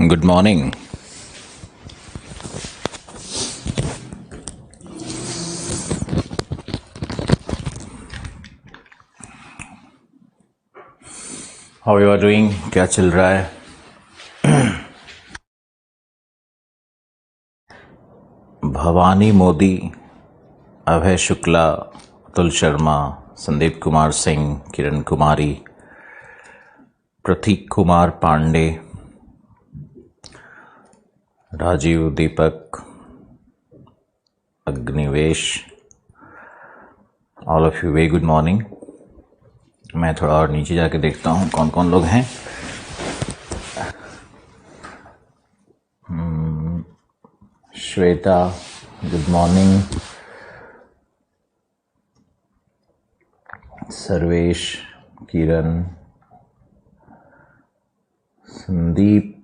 Good morning. How you are doing? क्या चल रहा है? Bhavani Modi, Abhay Shukla, Atul Sharma, Sandeep Kumar Singh, Kiran Kumari, Prateek Kumar Pandey, Rajeev Deepak, Agnivesh, all of you very good morning. मैं थोड़ा और नीचे जाके देखता हूँ कौन कौन लोग हैं. Shweta, good morning. Sarvesh, Kiran, Sandeep,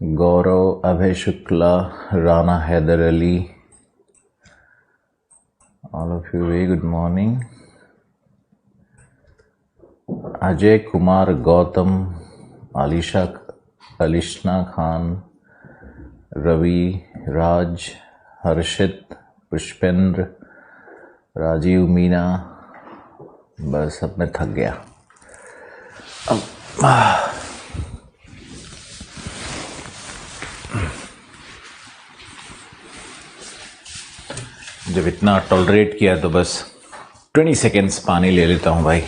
Gaurav, Abhay Shukla, Rana Haider Ali, all of you very good morning. Ajay Kumar, Gautam, Alishna Khan, Ravi, Raj, Harshit, Pushpendra, Rajeev, Meena. बस अब मैं थक गया. जब इतना टॉलरेट किया तो बस 20 सेकेंड्स पानी ले लेता हूं भाई.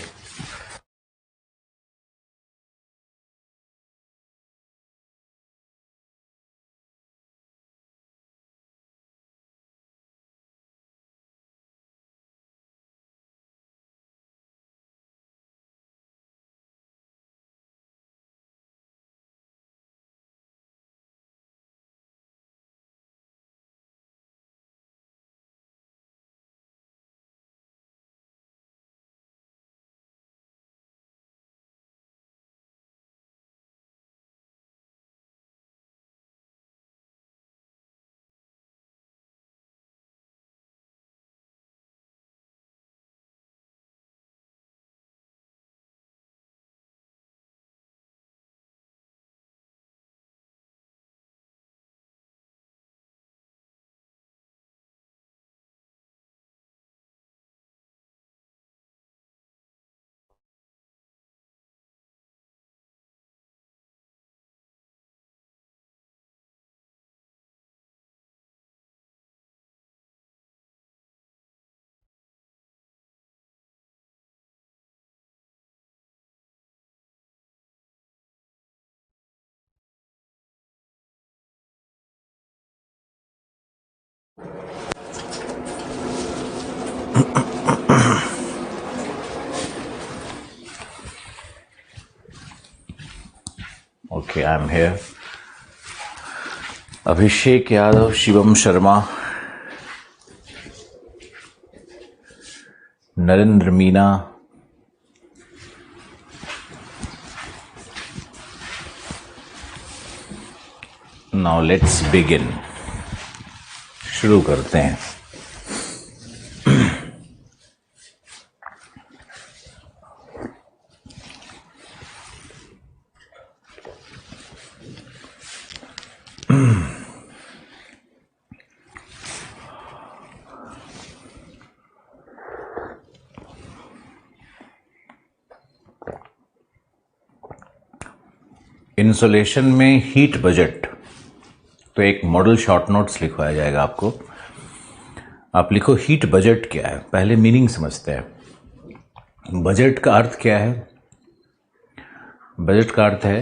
Okay, I am here. Abhishek Yadav, Shivam Sharma, Narendra Meena, now let's begin. शुरू करते हैं. इंसुलेशन में हीट बजट, तो एक मॉडल शॉर्ट नोट्स लिखवाया जाएगा आपको. आप लिखो हीट बजट क्या है. पहले मीनिंग समझते हैं. बजट का अर्थ क्या है? बजट का अर्थ है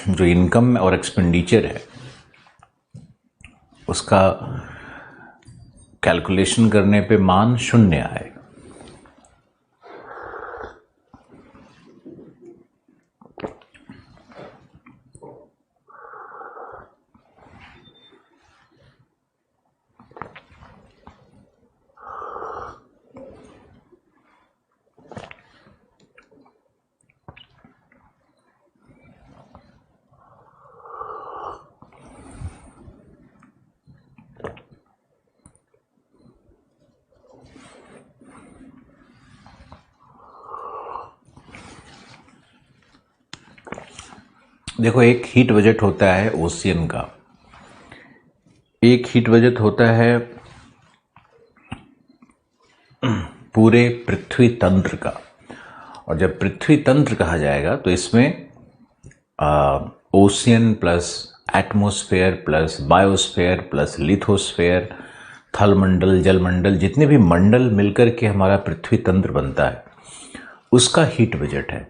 जो इनकम और एक्सपेंडिचर है उसका कैलकुलेशन करने पे मान शून्य आए. देखो, एक हीट बजट होता है ओशियन का, एक हीट बजट होता है पूरे पृथ्वी तंत्र का। और जब पृथ्वी तंत्र कहा जाएगा तो इसमें ocean plus atmosphere plus biosphere plus lithosphere, थलमंडल, जलमंडल, जितने भी मंडल मिलकर के हमारा पृथ्वी तंत्र बनता है, उसका हीट बजट है।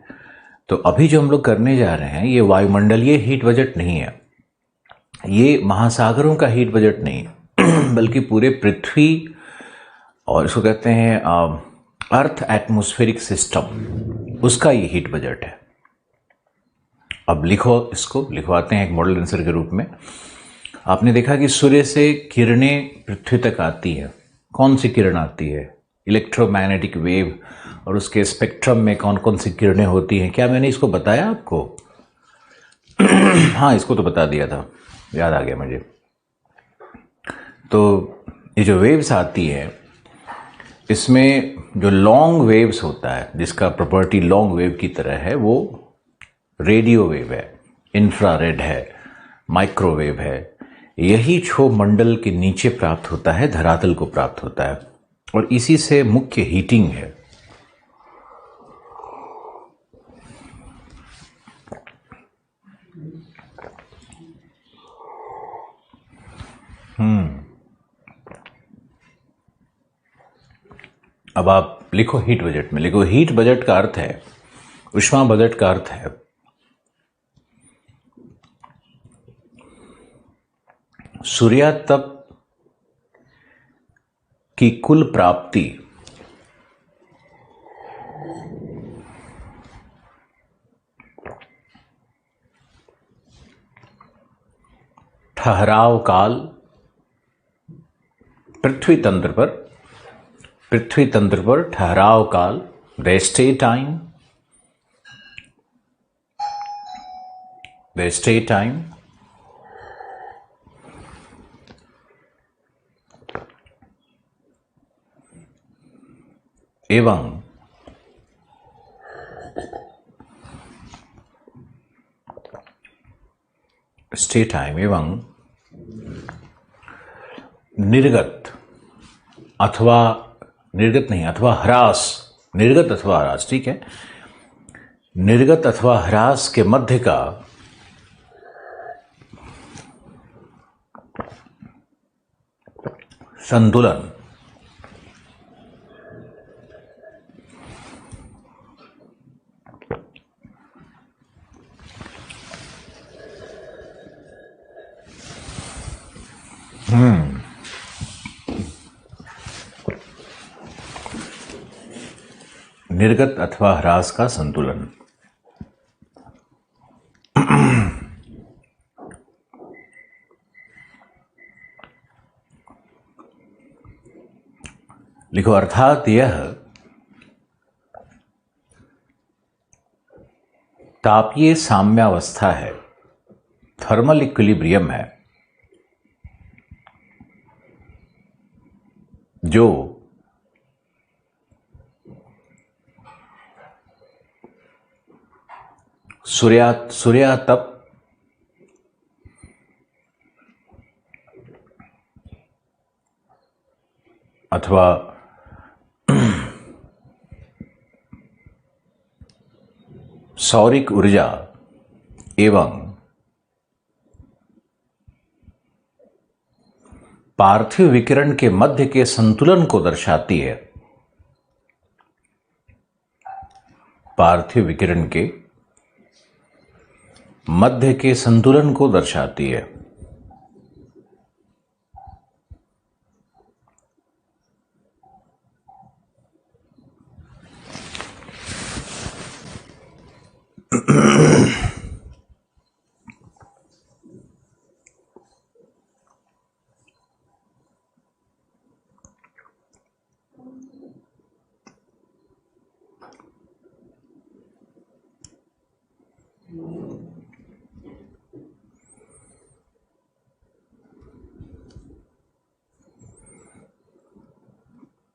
तो अभी जो हम लोग करने जा रहे हैं ये वायुमंडलीय हीट बजट नहीं है, ये महासागरों का हीट बजट नहीं है बल्कि पूरे पृथ्वी, और इसको कहते हैं अर्थ एटमॉस्फेरिक सिस्टम, उसका ये हीट बजट है। अब लिखो, इसको लिखवाते हैं एक मॉडल आंसर के रूप में। आपने देखा कि सूर्य से किरणें पृथ्वी तक आती है। कौन सी किरण आती है? Electromagnetic wave. और उसके स्पेक्ट्रम में कौन कौन सी किरणें होती हैं? क्या मैंने इसको बताया आपको? हाँ, इसको तो बता दिया था, याद आ गया मुझे। तो ये जो वेव्स आती है, इसमें जो लॉन्ग वेव्स होता है, जिसका प्रॉपर्टी लॉन्ग वेव की तरह है, वो रेडियो वेव है, इंफ्रारेड है, माइक्रोवेव है। यही क्षोभ मंडल के नीचे प्राप्त होता है, धरातल को प्राप्त होता है, और इसी से मुख्य हीटिंग है। अब आप लिखो हीट बजट में, लिखो हीट बजट का अर्थ है, ऊष्मा बजट का अर्थ है सूर्यातप की कुल प्राप्ति ठहराव काल पृथ्वी तंत्र पर ठहराव काल, रेस्टे टाइम एवं स्टे टाइम एवं निर्गत अथवा निर्गत नहीं, अथवा ह्रास, निर्गत अथवा ह्रास, ठीक है, निर्गत अथवा ह्रास के मध्य का संतुलन। निर्गत अथवा ह्रास का संतुलन। लिखो, अर्थात यह तापीय साम्यावस्था है, थर्मल इक्विलिब्रियम है, जो सूर्यातप अथवा सौरिक ऊर्जा एवं पार्थिव विकिरण के मध्य के संतुलन को दर्शाती है। पार्थिव विकिरण के मध्य के संतुलन को दर्शाती है।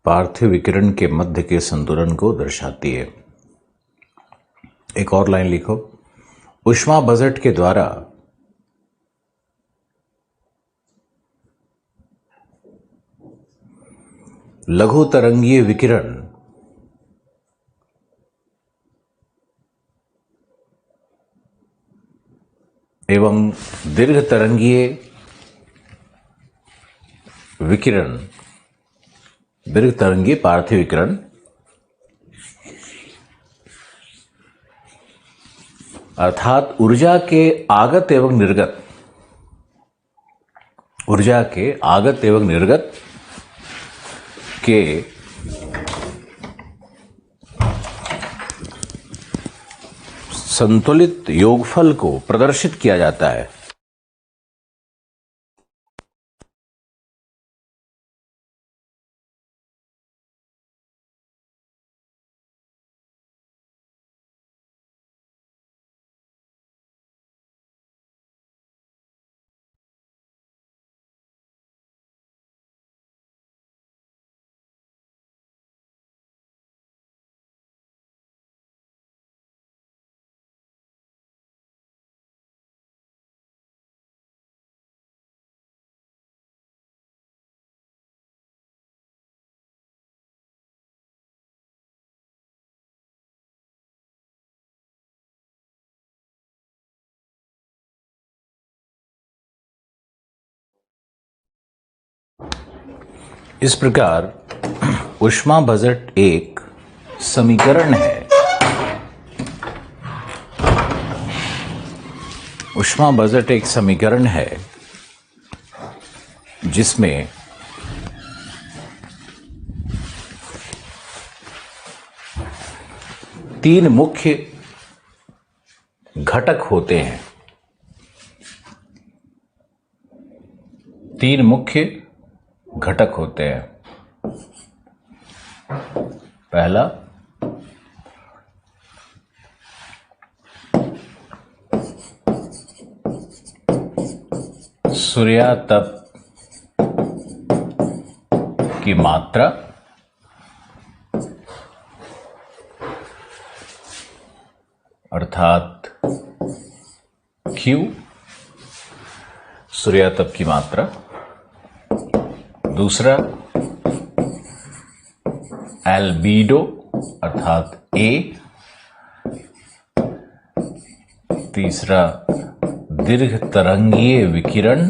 पार्थिव विकिरण के मध्य के संतुलन को दर्शाती है। एक और लाइन लिखो, ऊष्मा बजट के द्वारा लघु तरंगीय विकिरण एवं दीर्घ तरंगीय विकिरण, दीर्घ तरंगीय पार्थिव विकिरण अर्थात ऊर्जा के आगत एवं निर्गत, ऊर्जा के आगत एवं निर्गत के संतुलित योगफल को प्रदर्शित किया जाता है। इस प्रकार ऊष्मा बजट एक समीकरण है। ऊष्मा बजट एक समीकरण है जिसमें तीन मुख्य घटक होते हैं। तीन मुख्य घटक होते हैं। पहला सूर्यातप की मात्रा, अर्थात Q, सूर्यातप की मात्रा। दूसरा एल्बीडो अर्थात A। तीसरा दीर्घ तरंगीय विकिरण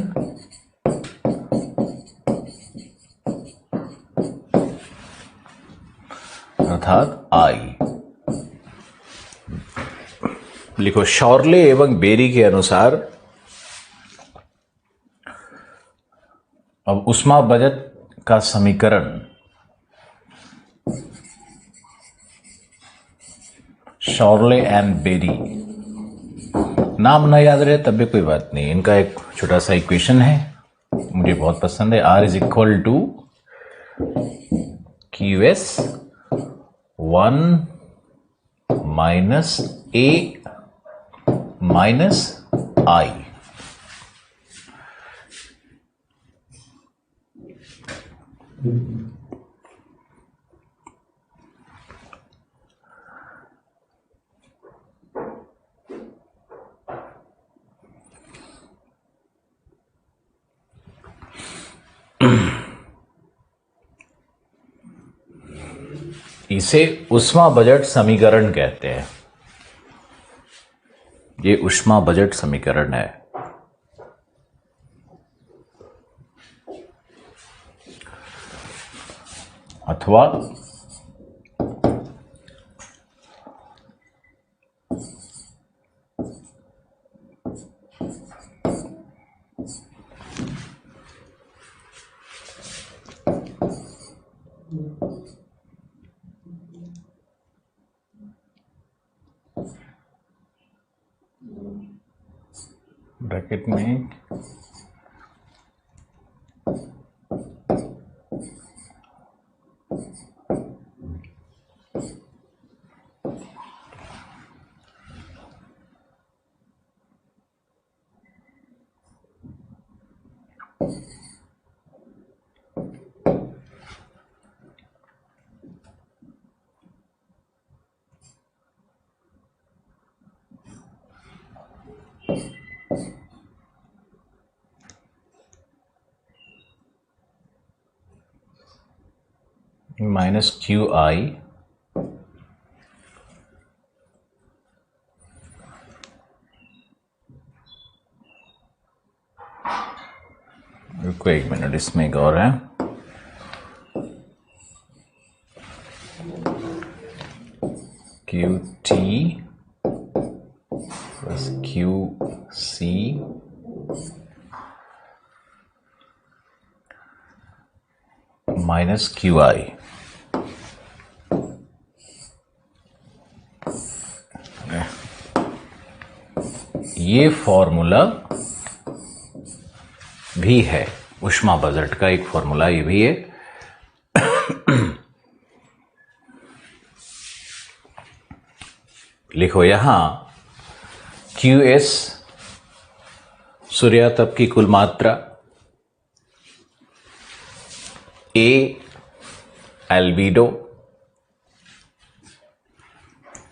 अर्थात I। लिखो, शॉर्ले एवं बेरी के अनुसार अब ऊष्मा बजट का समीकरण शॉर्ले एंड बेरी, नाम ना याद रहे तब भी कोई बात नहीं, इनका एक छोटा सा इक्वेशन है, मुझे बहुत पसंद है। R is equal to QS 1 minus A minus I। इसे ऊष्मा बजट समीकरण कहते हैं। ये ऊष्मा बजट समीकरण है। अथवा ब्रैकेट में माइनस क्यू आई रुको एक मिनट, इसमें एक और है। Q T plus Q C minus Q I. ये फॉर्मूला भी है ऊष्मा बजट का, एक फॉर्मूला ये भी है। लिखो यहां क्यू एस सूर्यातप की कुल मात्रा, ए एल्बिडो,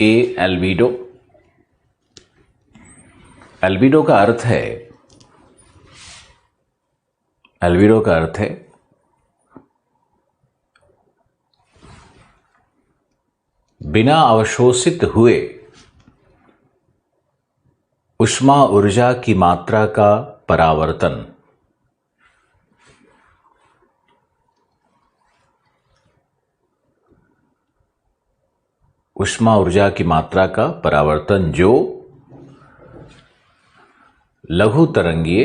ए एल्बिडो। एल्बिडो का अर्थ है, एल्बिडो का अर्थ है बिना अवशोषित हुए ऊष्मा ऊर्जा की मात्रा का परावर्तन। ऊष्मा ऊर्जा की मात्रा का परावर्तन जो लघु तरंगीय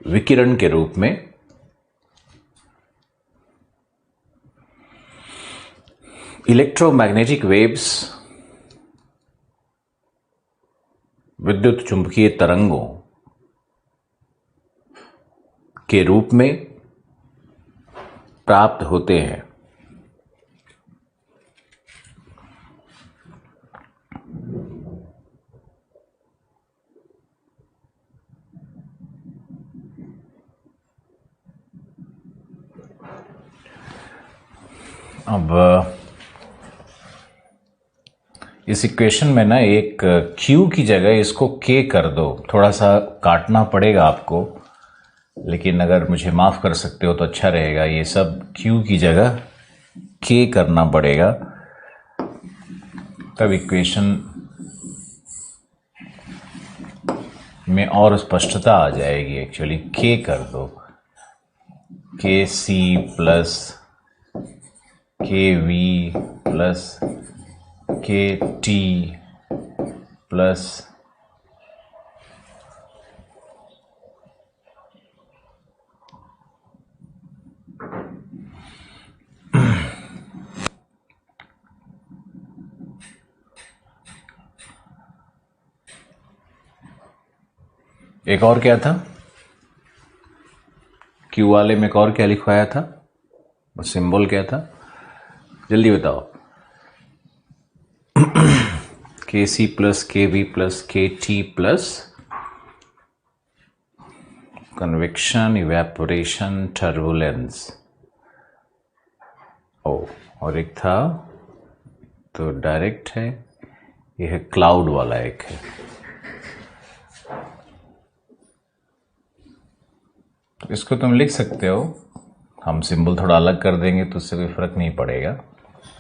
विकिरण के रूप में इलेक्ट्रोमैग्नेटिक वेव्स, विद्युत चुंबकीय तरंगों के रूप में प्राप्त होते हैं। अब इस इक्वेशन में ना एक Q की जगह इसको K कर दो। थोड़ा सा काटना पड़ेगा आपको, लेकिन अगर मुझे माफ कर सकते हो तो अच्छा रहेगा। ये सब Q की जगह K करना पड़ेगा, तब इक्वेशन में और स्पष्टता आ जाएगी। एक्चुअली K कर दो, के C plus K V plus K T plus एक और क्या था, क्यू वाले में एक और क्या लिखवाया था, सिंबल क्या था, जल्दी बताओ। K C plus K V plus K T plus convection, evaporation, turbulence. ओ, और एक था तो डायरेक्ट है, यह है क्लाउड वाला एक है। तो इसको तुम लिख सकते हो, हम सिंबल थोड़ा अलग कर देंगे तो उससे कोई फर्क नहीं पड़ेगा।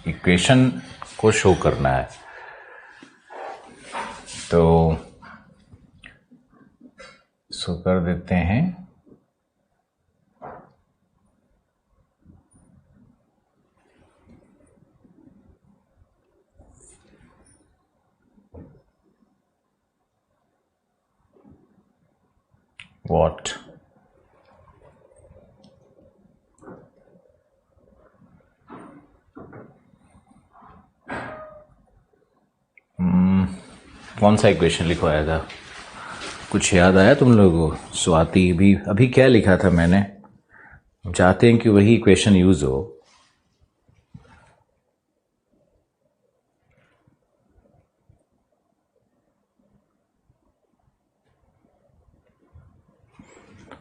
इक्वेशन को शो करना है तो इसको कर देते हैं वॉट। कौन सा इक्वेशन लिखवाया था, कुछ याद आया तुम लोगों को? स्वाति भी अभी क्या लिखा था मैंने? हम चाहते हैं कि वही इक्वेशन यूज हो।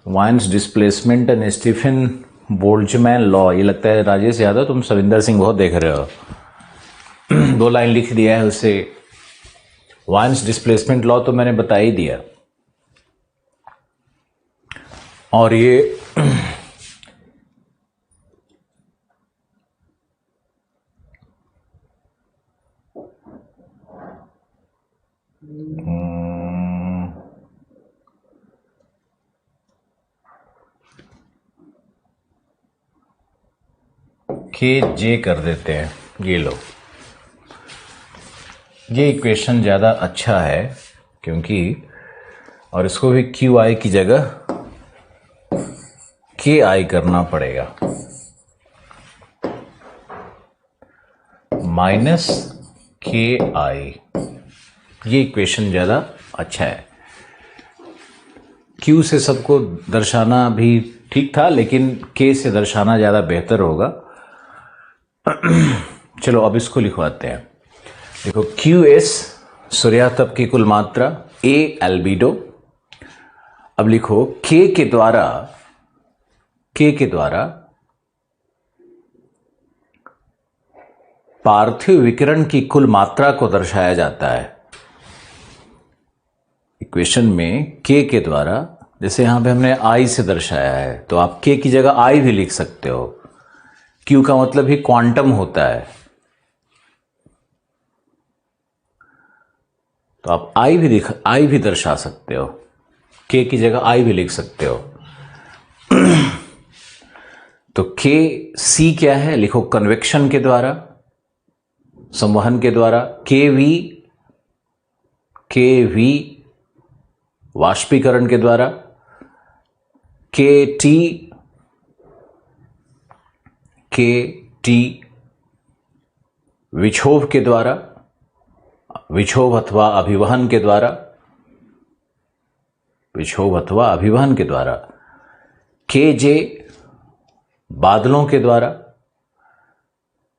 Wien's displacement and Stefan Boltzmann law. ये लगता है राजेश यादव तुम सविंदर सिंह बहुत देख रहे हो। 2 लाइन लिख दिया है, उससे वाइन्स डिस्प्लेसमेंट लॉ तो मैंने बता ही दिया। और ये के जे कर देते हैं, ये लो। ये इक्वेशन ज़्यादा अच्छा है क्योंकि, और इसको भी क्यू आई की जगह के आई करना पड़ेगा, माइनस के आई। ये इक्वेशन ज़्यादा अच्छा है। क्यू से सबको दर्शाना भी ठीक था, लेकिन के से दर्शाना ज़्यादा बेहतर होगा। चलो अब इसको लिखवाते हैं। देखो, क्यू एस सूर्यातप की कुल मात्रा, ए एल्बिडो। अब लिखो के के द्वारा पार्थिव विकिरण की कुल मात्रा को दर्शाया जाता है। इक्वेशन में के द्वारा, जैसे यहां पे हमने आई से दर्शाया है, तो आप के की जगह आई भी लिख सकते हो। क्यू का मतलब ही क्वांटम होता है, तो आप आई भी दर्शा सकते हो, के की जगह आई भी लिख सकते हो। तो के सी क्या है, लिखो कन्वेक्शन के द्वारा, संवहन के द्वारा। के वी वाष्पीकरण के द्वारा। के टी विक्षोभ के द्वारा, विक्षोभ अथवा अभिवहन के द्वारा, के जे बादलों के द्वारा।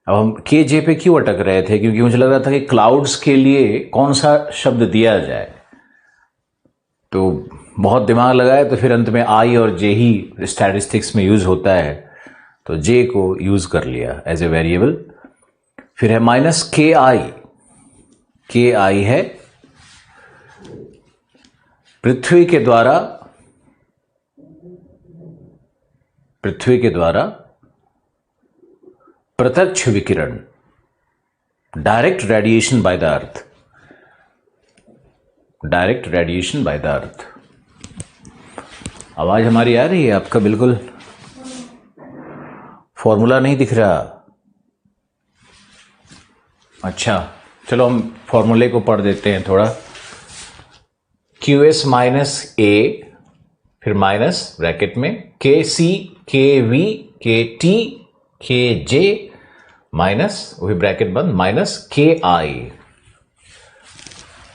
अब हम के जे पे क्यों अटक रहे थे, क्योंकि मुझे लग रहा था कि क्लाउड्स के लिए कौन सा शब्द दिया जाए, तो बहुत दिमाग लगाया, तो फिर अंत में आई और जे ही स्टैटिस्टिक्स में यूज होता है, तो जे को यूज कर लिया एज ए वेरिएबल। फिर है माइनस के आई है पृथ्वी के द्वारा प्रत्यक्ष विकिरण, direct radiation by the earth. आवाज हमारी आ रही है? आपका बिल्कुल फॉर्मूला नहीं दिख रहा। अच्छा, चलो हम फॉर्मूले को पढ़ देते हैं थोड़ा। क्यू एस माइनस ए, फिर माइनस ब्रैकेट में के सी, के वी, के टी, के जे, माइनस वही ब्रैकेट बंद, माइनस के आई।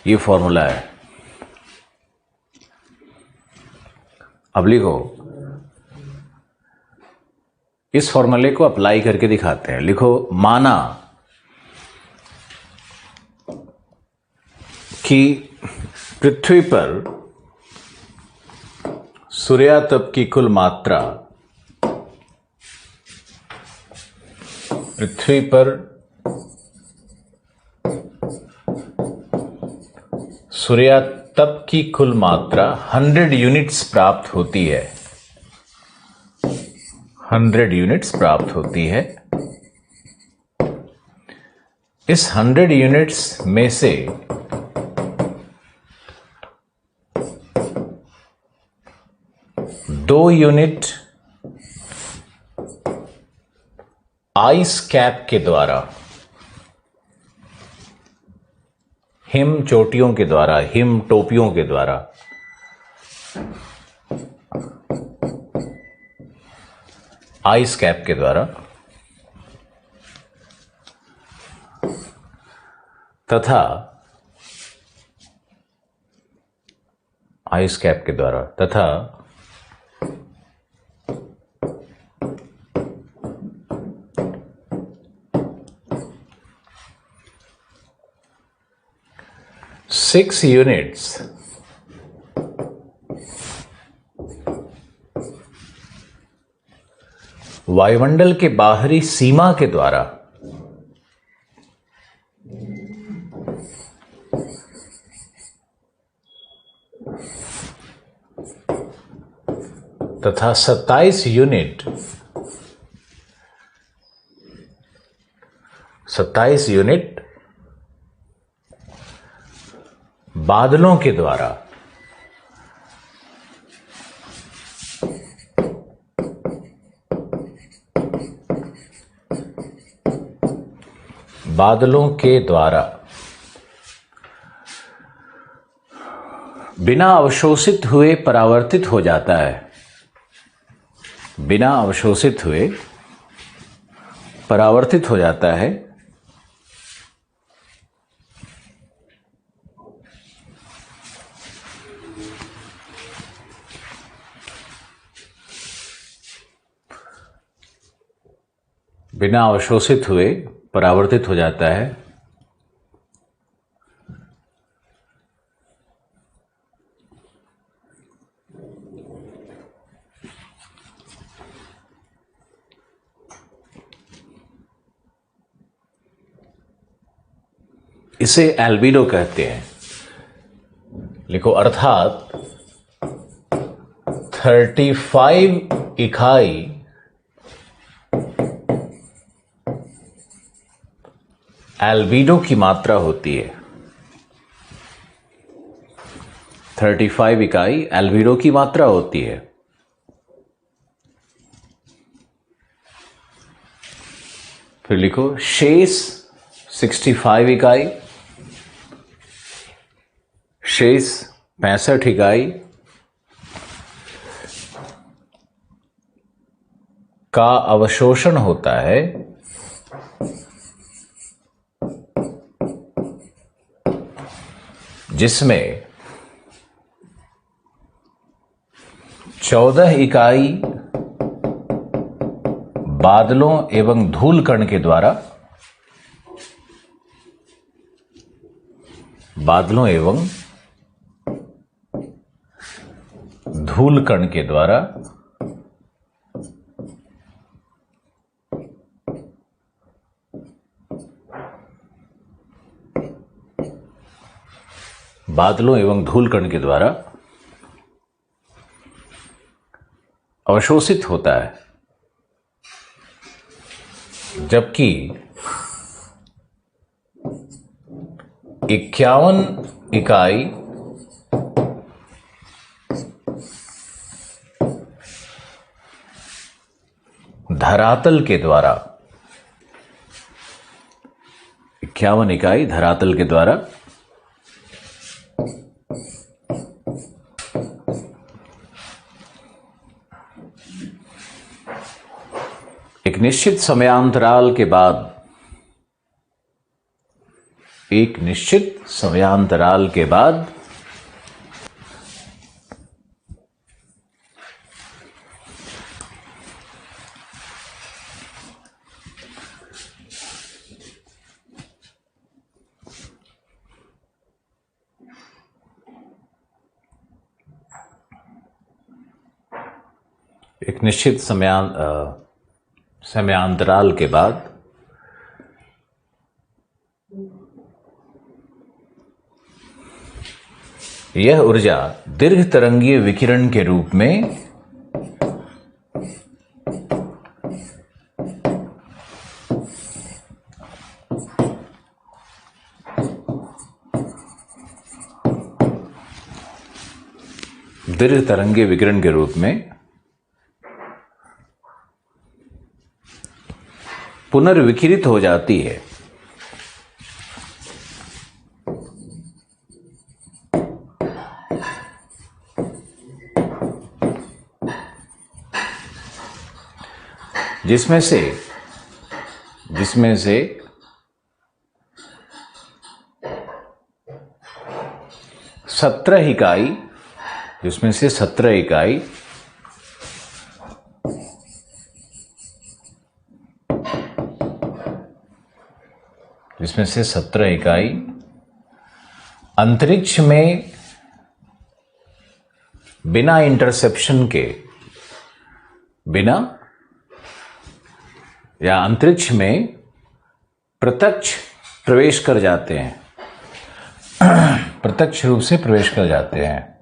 ये फॉर्मूला है। अब लिखो, इस फॉर्मूले को अप्लाई करके दिखाते हैं। लिखो, माना कि पृथ्वी पर सूर्यातप की कुल मात्रा, पृथ्वी पर सूर्यातप की कुल मात्रा 100 यूनिट्स प्राप्त होती है। 100 यूनिट्स प्राप्त होती है। इस 100 यूनिट्स में से 2 यूनिट आइस कैप के द्वारा, हिम चोटियों के द्वारा, हिम टोपियों के द्वारा, आइस कैप के द्वारा, तथा आइस कैप के द्वारा तथा 6 यूनिट्स वायुमंडल के बाहरी सीमा के द्वारा तथा 27 यूनिट बादलों के द्वारा बिना अवशोषित हुए परावर्तित हो जाता है। बिना अवशोषित हुए परावर्तित हो जाता है। बिना अवशोषित हुए परावर्तित हो जाता है। इसे एल्बिडो कहते हैं। लिखो, अर्थात 35 इकाई एल्बिडो की मात्रा होती है। 35 इकाई एल्बिडो की मात्रा होती है। फिर लिखो, शेष 65 इकाई, शेष 65 इकाई का अवशोषण होता है जिसमें 14 इकाई बादलों एवं धूल कण के द्वारा बादलों एवं धूल कण के द्वारा बादलों एवं धूल कण के द्वारा अवशोषित होता है, जबकि 51 इकाई धरातल के द्वारा 51 इकाई धरातल के द्वारा एक निश्चित समयांतराल के बाद समयांतराल के बाद यह ऊर्जा दीर्घ तरंगीय विकिरण के रूप में पुनर्विकिरित हो जाती है। जिसमें से 17 इकाई जिसमें से 17 इकाई अंतरिक्ष में बिना इंटरसेप्शन के या अंतरिक्ष में प्रत्यक्ष प्रवेश कर जाते हैं, प्रत्यक्ष रूप से प्रवेश कर जाते हैं।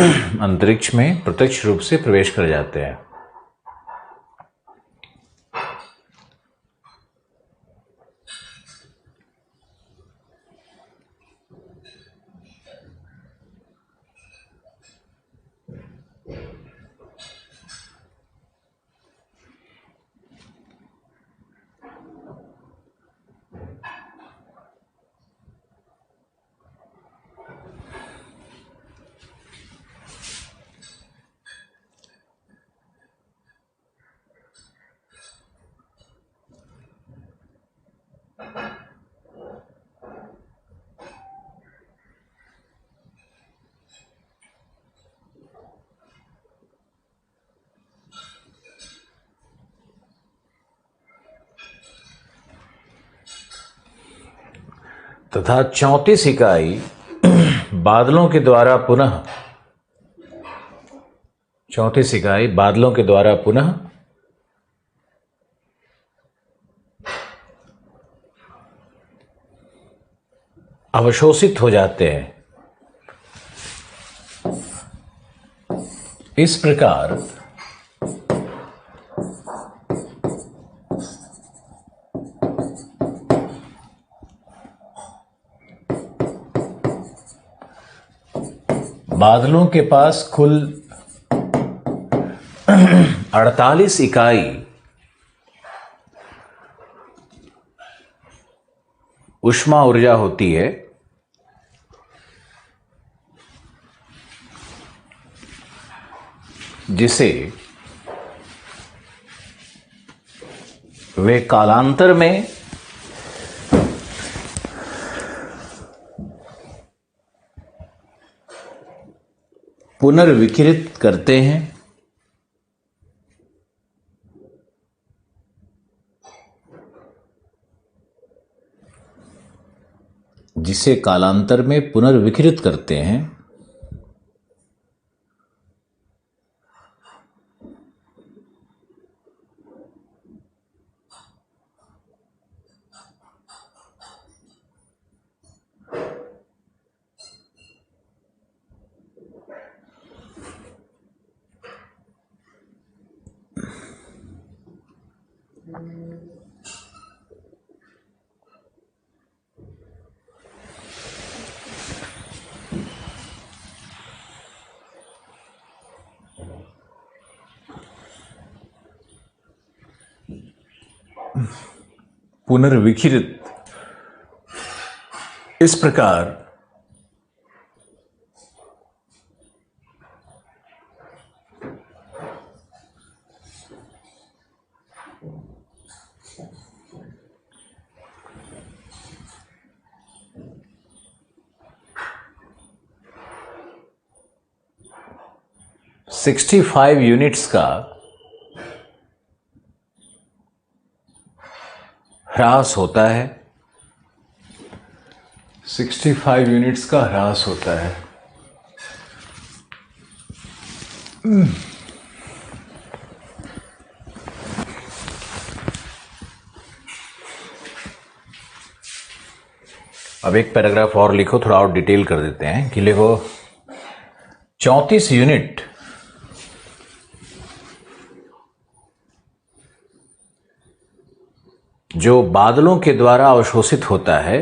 अंतरिक्ष में प्रत्यक्ष रूप से प्रवेश कर जाते हैं। तथा 34 इकाई बादलों के द्वारा पुनः 34 इकाई बादलों के द्वारा पुनः अवशोषित हो जाते हैं। इस प्रकार बादलों के पास कुल 48 इकाई ऊष्मा ऊर्जा होती है, जिसे वे कालांतर में पुनर्विकिरित करते हैं। जिसे कालांतर में पुनर्विकिरित करते हैं। पुनर्विकिरित इस प्रकार सिक्सटी 65 यूनिट्स का ह्रास होता है। 65 यूनिट्स का ह्रास होता है। अब एक पैराग्राफ और लिखो, थोड़ा और डिटेल कर देते हैं कि लिखो 34 यूनिट जो बादलों के द्वारा अवशोषित होता है,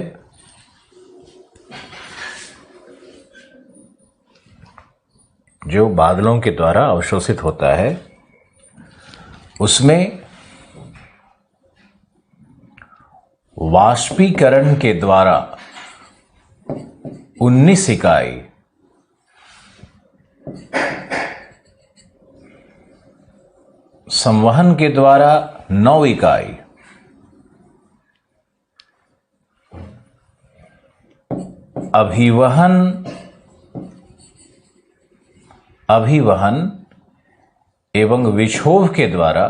जो बादलों के द्वारा अवशोषित होता है, उसमें वाष्पीकरण के द्वारा 19 इकाई, संवहन के द्वारा 9 इकाई, अभिवहन एवं विक्षोभ के द्वारा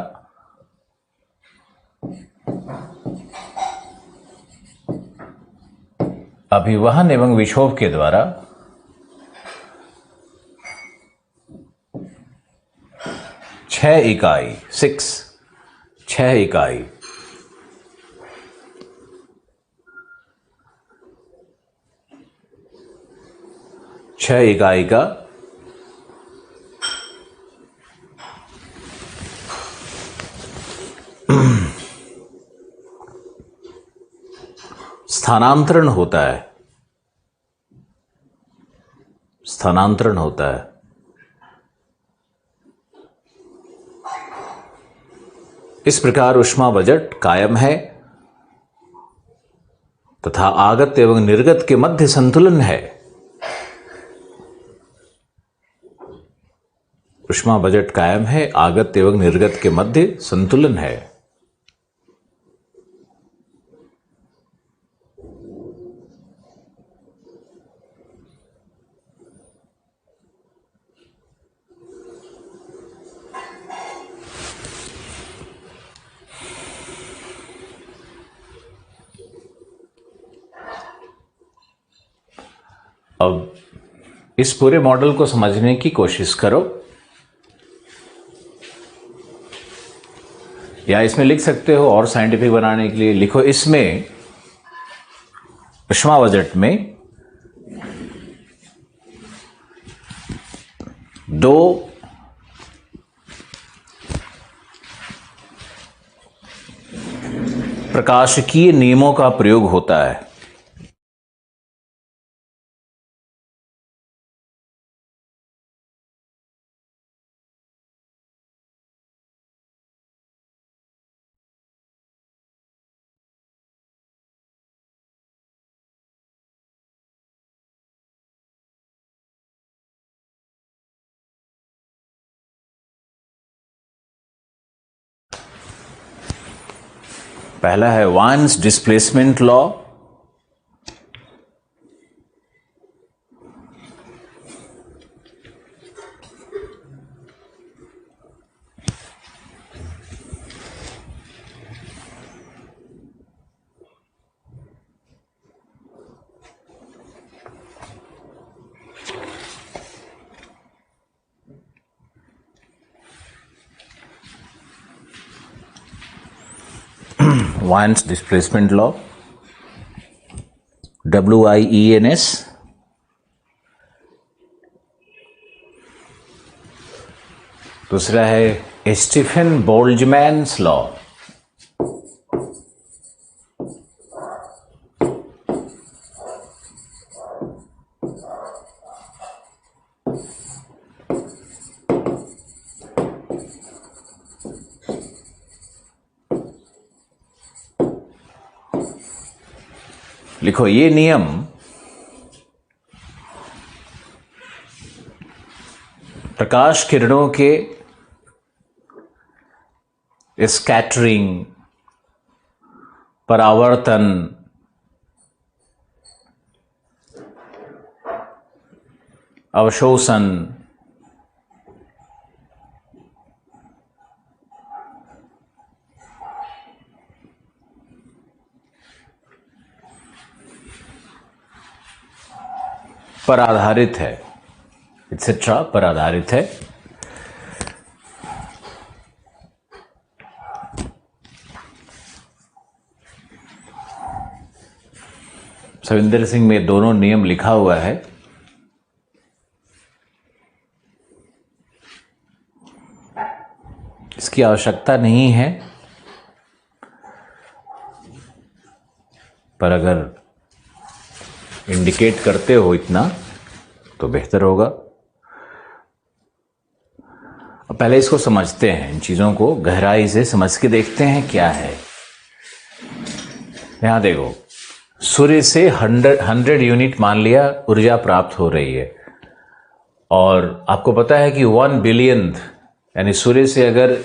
अभिवहन एवं विक्षोभ के द्वारा 6 इकाई 6 इकाई का स्थानांतरण होता है, स्थानांतरण होता है। इस प्रकार ऊष्मा बजट कायम है तथा आगत एवं निर्गत के मध्य संतुलन है। ऊष्मा बजट कायम है, आगत एवं निर्गत के मध्य संतुलन है। अब इस पूरे मॉडल को समझने की कोशिश करो, या इसमें लिख सकते हो और साइंटिफिक बनाने के लिए लिखो, इसमें ऊष्मा बजट में दो प्रकाशिकीय नियमों का प्रयोग होता है। पहला है Wien's displacement law, Wien's displacement law, WIENS। दूसरा है स्टीफन बोल्ट्जमैन्स लॉ। लिखो, ये नियम प्रकाश किरणों के स्कैटरिंग, परावर्तन, अवशोषण, पर आधारित है, एक्सेट्रा पर आधारित है। सविंदर सिंह में दोनों नियम लिखा हुआ है। इसकी आवश्यकता नहीं है, पर अगर इंडिकेट करते हो इतना तो बेहतर होगा। अब पहले इसको समझते हैं, इन चीज़ों को गहराई से समझ के देखते हैं क्या है। यहां देखो, सूर्य से 100 यूनिट मान लिया ऊर्जा प्राप्त हो रही है, और आपको पता है कि 1 बिलियंथ यानी सूर्य से अगर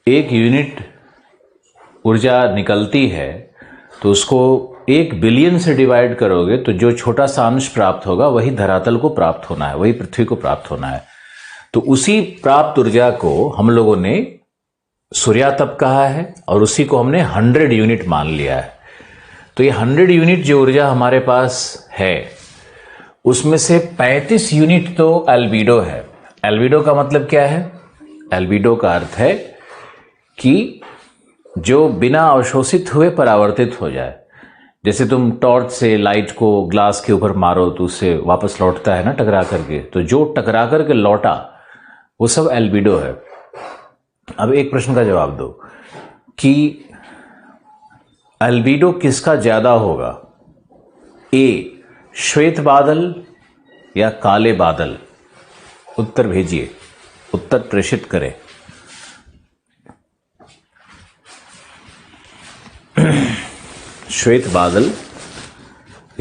1 यूनिट ऊर्जा निकलती है तो उसको 1 बिलियन से डिवाइड करोगे तो जो छोटा सा अंश प्राप्त होगा वही धरातल को प्राप्त होना है, वही पृथ्वी को प्राप्त होना है। तो उसी प्राप्त ऊर्जा को हम लोगों ने सूर्यातप कहा है और उसी को हमने 100 यूनिट मान लिया है। तो ये 100 यूनिट जो ऊर्जा हमारे पास है उसमें से 35 यूनिट तो एल्बिडो है। एल्बिडो का मतलब क्या है? एल्बिडो का अर्थ है कि जो बिना अवशोषित हुए परावर्तित हो जाए। जैसे तुम टॉर्च से लाइट को ग्लास के ऊपर मारो तो उससे वापस लौटता है ना टकरा करके, तो जो टकरा करके लौटा वो सब एल्बिडो है। अब एक प्रश्न का जवाब दो कि एल्बिडो किसका ज्यादा होगा? ए श्वेत बादल या काले बादल? उत्तर भेजिए, उत्तर प्रेषित करें। श्वेत बादल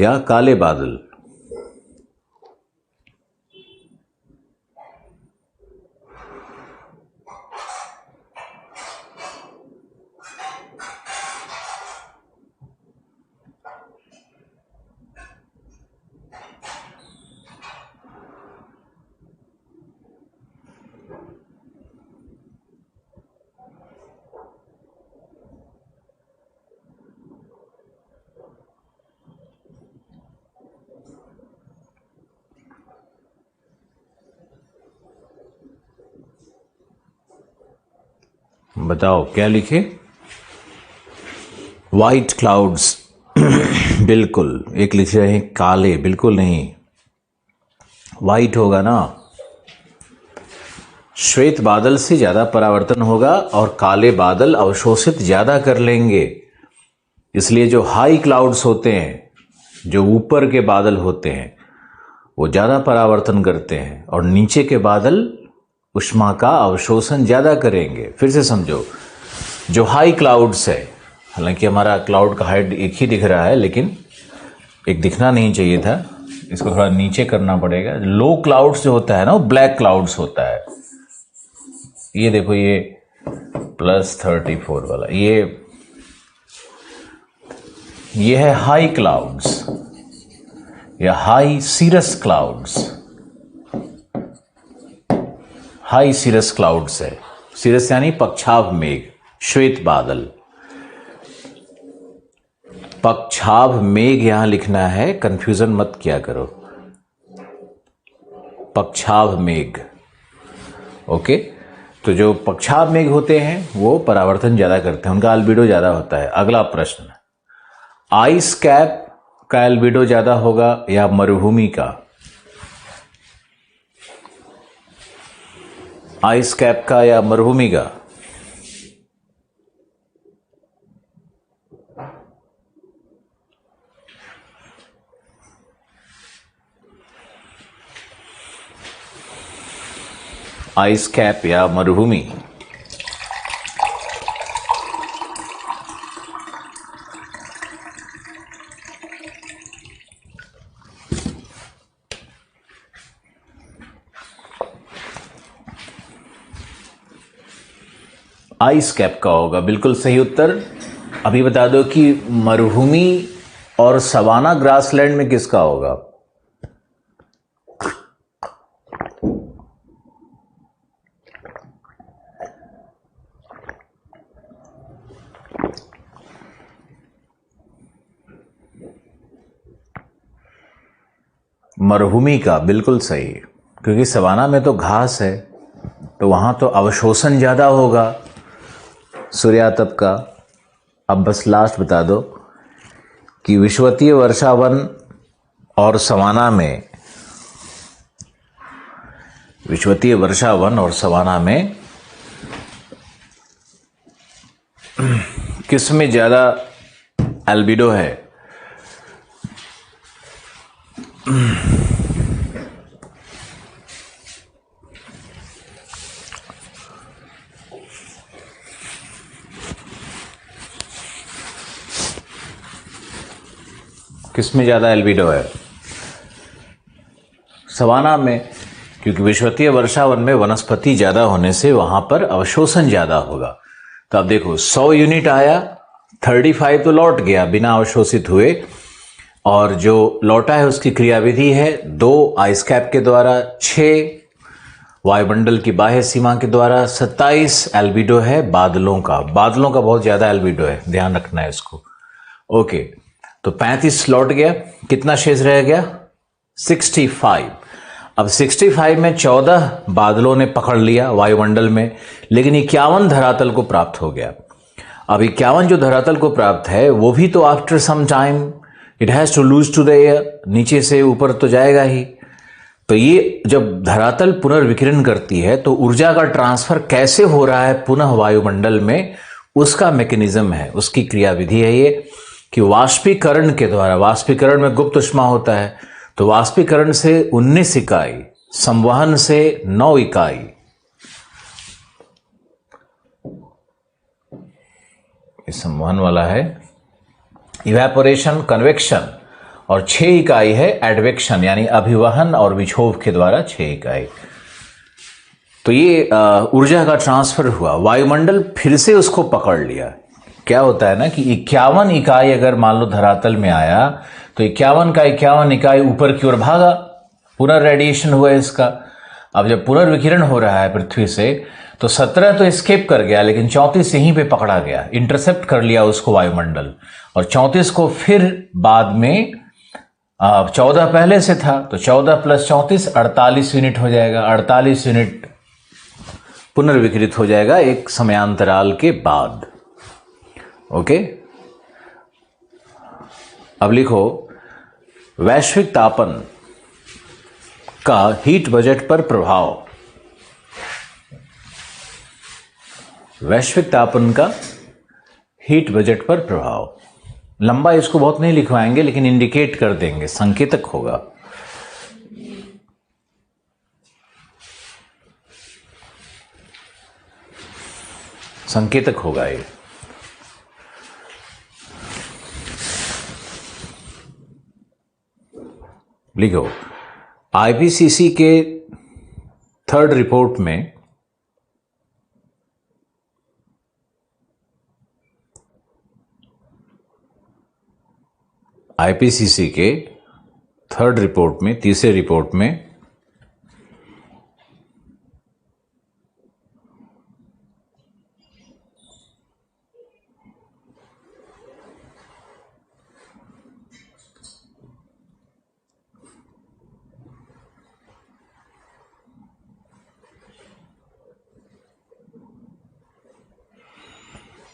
या काले बादल? बताओ क्या लिखे? वाइट क्लाउड्स बिल्कुल। एक लिख रहे हैं काले, बिल्कुल नहीं, वाइट होगा ना। श्वेत बादल से ज्यादा परावर्तन होगा और काले बादल अवशोषित ज्यादा कर लेंगे। इसलिए जो हाई क्लाउड्स होते हैं, जो ऊपर के बादल होते हैं, वो ज्यादा परावर्तन करते हैं और नीचे के बादल ऊष्मा का अवशोषण ज्यादा करेंगे। फिर से समझो, जो हाई क्लाउड्स है, हालांकि हमारा क्लाउड का हाइट एक ही दिख रहा है, लेकिन एक दिखना नहीं चाहिए था, इसको थोड़ा नीचे करना पड़ेगा। लो क्लाउड्स जो होता है ना, वो ब्लैक क्लाउड्स होता है। ये देखो, ये +34 वाला, ये है हाई क्लाउड्स या high cirrus clouds. High cirrus clouds है, सीरस यानी पक्षाभ मेघ, श्वेत बादल। पक्षाभ मेघ यहां लिखना है, कंफ्यूजन मत किया करो। पक्षाभ मेघ, ओके। तो जो पक्षाभ मेघ होते हैं वो परावर्तन ज्यादा करते हैं, उनका अल्बिडो ज्यादा होता है। अगला प्रश्न, आइस कैप का अल्बिडो ज्यादा होगा या मरुभूमि का? आइस कैप का या मरुभूमि का? आइस कैप या मरुभूमि? आइस कैप का होगा बिल्कुल सही उत्तर। अभी बता दो कि मरुभूमि और सवाना ग्रासलैंड में किसका होगा? मरुभूमि का बिल्कुल सही, क्योंकि सवाना में तो घास है, तो वहां तो अवशोषण ज्यादा होगा सूर्यातप का। अब बस लास्ट बता दो कि विषुवतीय वर्षावन और सवाना में, विषुवतीय वर्षावन और सवाना में किस में ज्यादा एल्बिडो है? किस में ज्यादा एल्बिडो है? सवाना में, क्योंकि विषुवतीय वर्षावन में वनस्पति ज्यादा होने से वहां पर अवशोषण ज्यादा होगा। तो अब देखो, 100 यूनिट आया, 35 तो लौट गया बिना अवशोषित हुए, और जो लौटा है उसकी क्रियाविधि है 2 आइस कैप के द्वारा, 6 वायुमंडल की बाह्य सीमा के द्वारा, 27 एल्बिडो है बादलों का। बादलों का बहुत ज्यादा एल्बिडो है, ध्यान रखना है इसको। ओके, तो 35 लौट गया, कितना शेष रह गया? 65। अब 65 में 14 बादलों ने पकड़ लिया वायुमंडल में, लेकिन 51 धरातल को प्राप्त हो गया। अब 51 जो धरातल को प्राप्त है वो भी तो after some time it has to lose to the air, नीचे से ऊपर तो जाएगा ही। तो ये जब धरातल पुनर्विकिरण करती है तो ऊर्जा का ट्रांसफर कैसे हो रहा है पुनः वायुमंडल में, उसका मैकेनिज्म है, उसकी क्रियाविधि है ये, कि वाष्पीकरण के द्वारा, वाष्पीकरण में गुप्त ऊष्मा होता है, तो वाष्पीकरण से 19 इकाई, संवहन से 9 इकाई, इस संवहन वाला है, इवेपोरेशन, कन्वेक्शन, और 6 इकाई है एडवेक्शन यानी अभिवहन और विक्षोभ के द्वारा 6 इकाई। तो ये ऊर्जा का ट्रांसफर हुआ, वायुमंडल फिर से उसको पकड़ लिया। क्या होता है ना कि 51 इकाई अगर मान लो धरातल में आया तो 51 का 51 इकाई ऊपर की ओर भागा, पुनर्रेडिएशन हुआ इसका। अब जब पुनर्विकिरण हो रहा है पृथ्वी से तो 17 तो एस्केप कर गया, लेकिन 34 यहीं पे पकड़ा गया, इंटरसेप्ट कर लिया उसको वायुमंडल, और 34 को फिर बाद में 14 पहले से था तो 14 + 34 48 यूनिट हो जाएगा, 48 यूनिट पुनर्विकिरित हो जाएगा एक समयांतराल के बाद। ओके, अब लिखो वैश्विक तापन का हीट बजट पर प्रभाव। वैश्विक तापन का हीट बजट पर प्रभाव, लंबा इसको बहुत नहीं लिखवाएंगे लेकिन इंडिकेट कर देंगे, संकेतक होगा। संकेतक होगा ये। लिखो आईपीसीसी के 3rd रिपोर्ट में आईपीसीसी के 3rd रिपोर्ट में, तीसरे रिपोर्ट में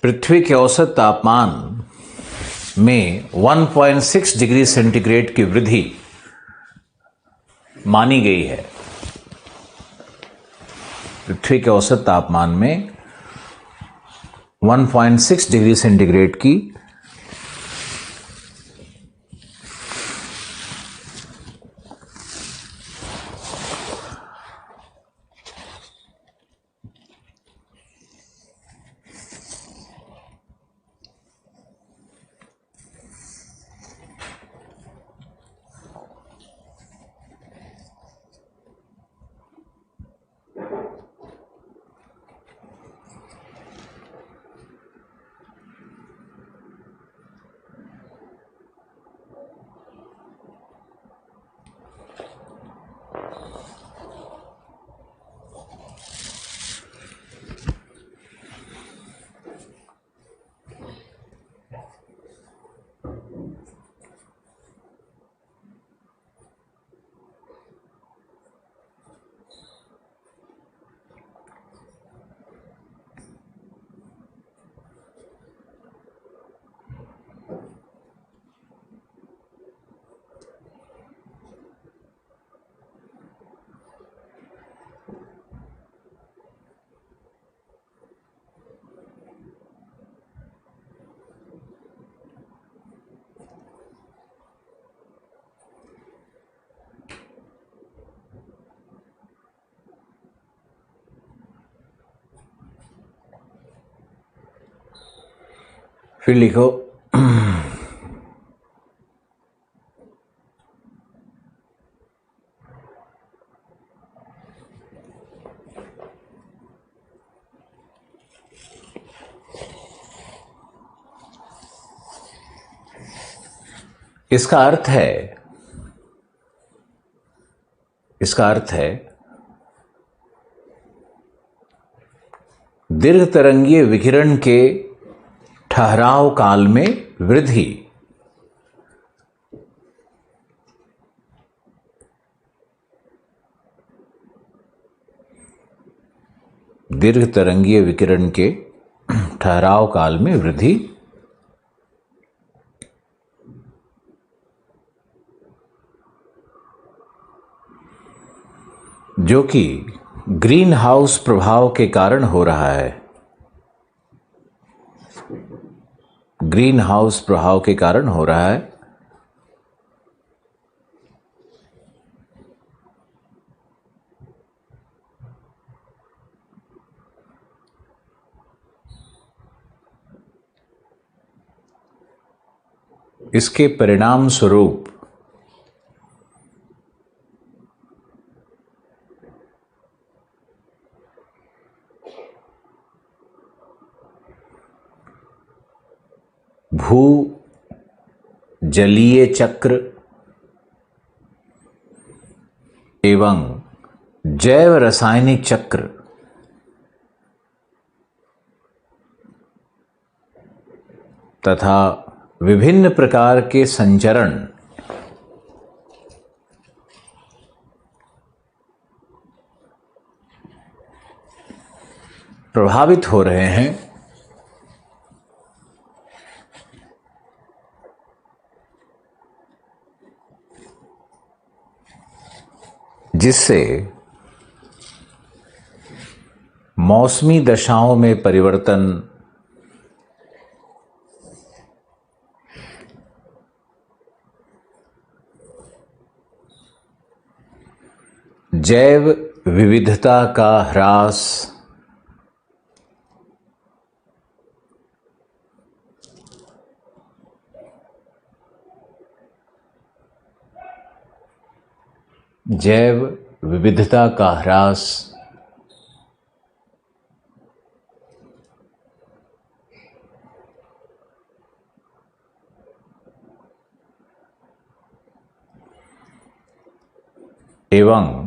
पृथ्वी के औसत तापमान में 1.6 डिग्री सेंटीग्रेड की वृद्धि मानी गई है। पृथ्वी के औसत तापमान में 1.6 डिग्री सेंटीग्रेड की फिर लिखो इसका अर्थ है दीर्घ तरंगीय विकिरण के ठहराव काल में वृद्धि। दीर्घ तरंगीय विकिरण के ठहराव काल में वृद्धि जो कि ग्रीन हाउस प्रभाव के कारण हो रहा है। ग्रीन हाउस प्रभाव के कारण हो रहा है। इसके परिणाम स्वरूप भू जलीय चक्र एवं जैव रासायनिक चक्र तथा विभिन्न प्रकार के संचरण प्रभावित हो रहे हैं, जिससे मौसमी दशाओं में परिवर्तन, जैव विविधता का ह्रास, जैव विविधता का ह्रास एवं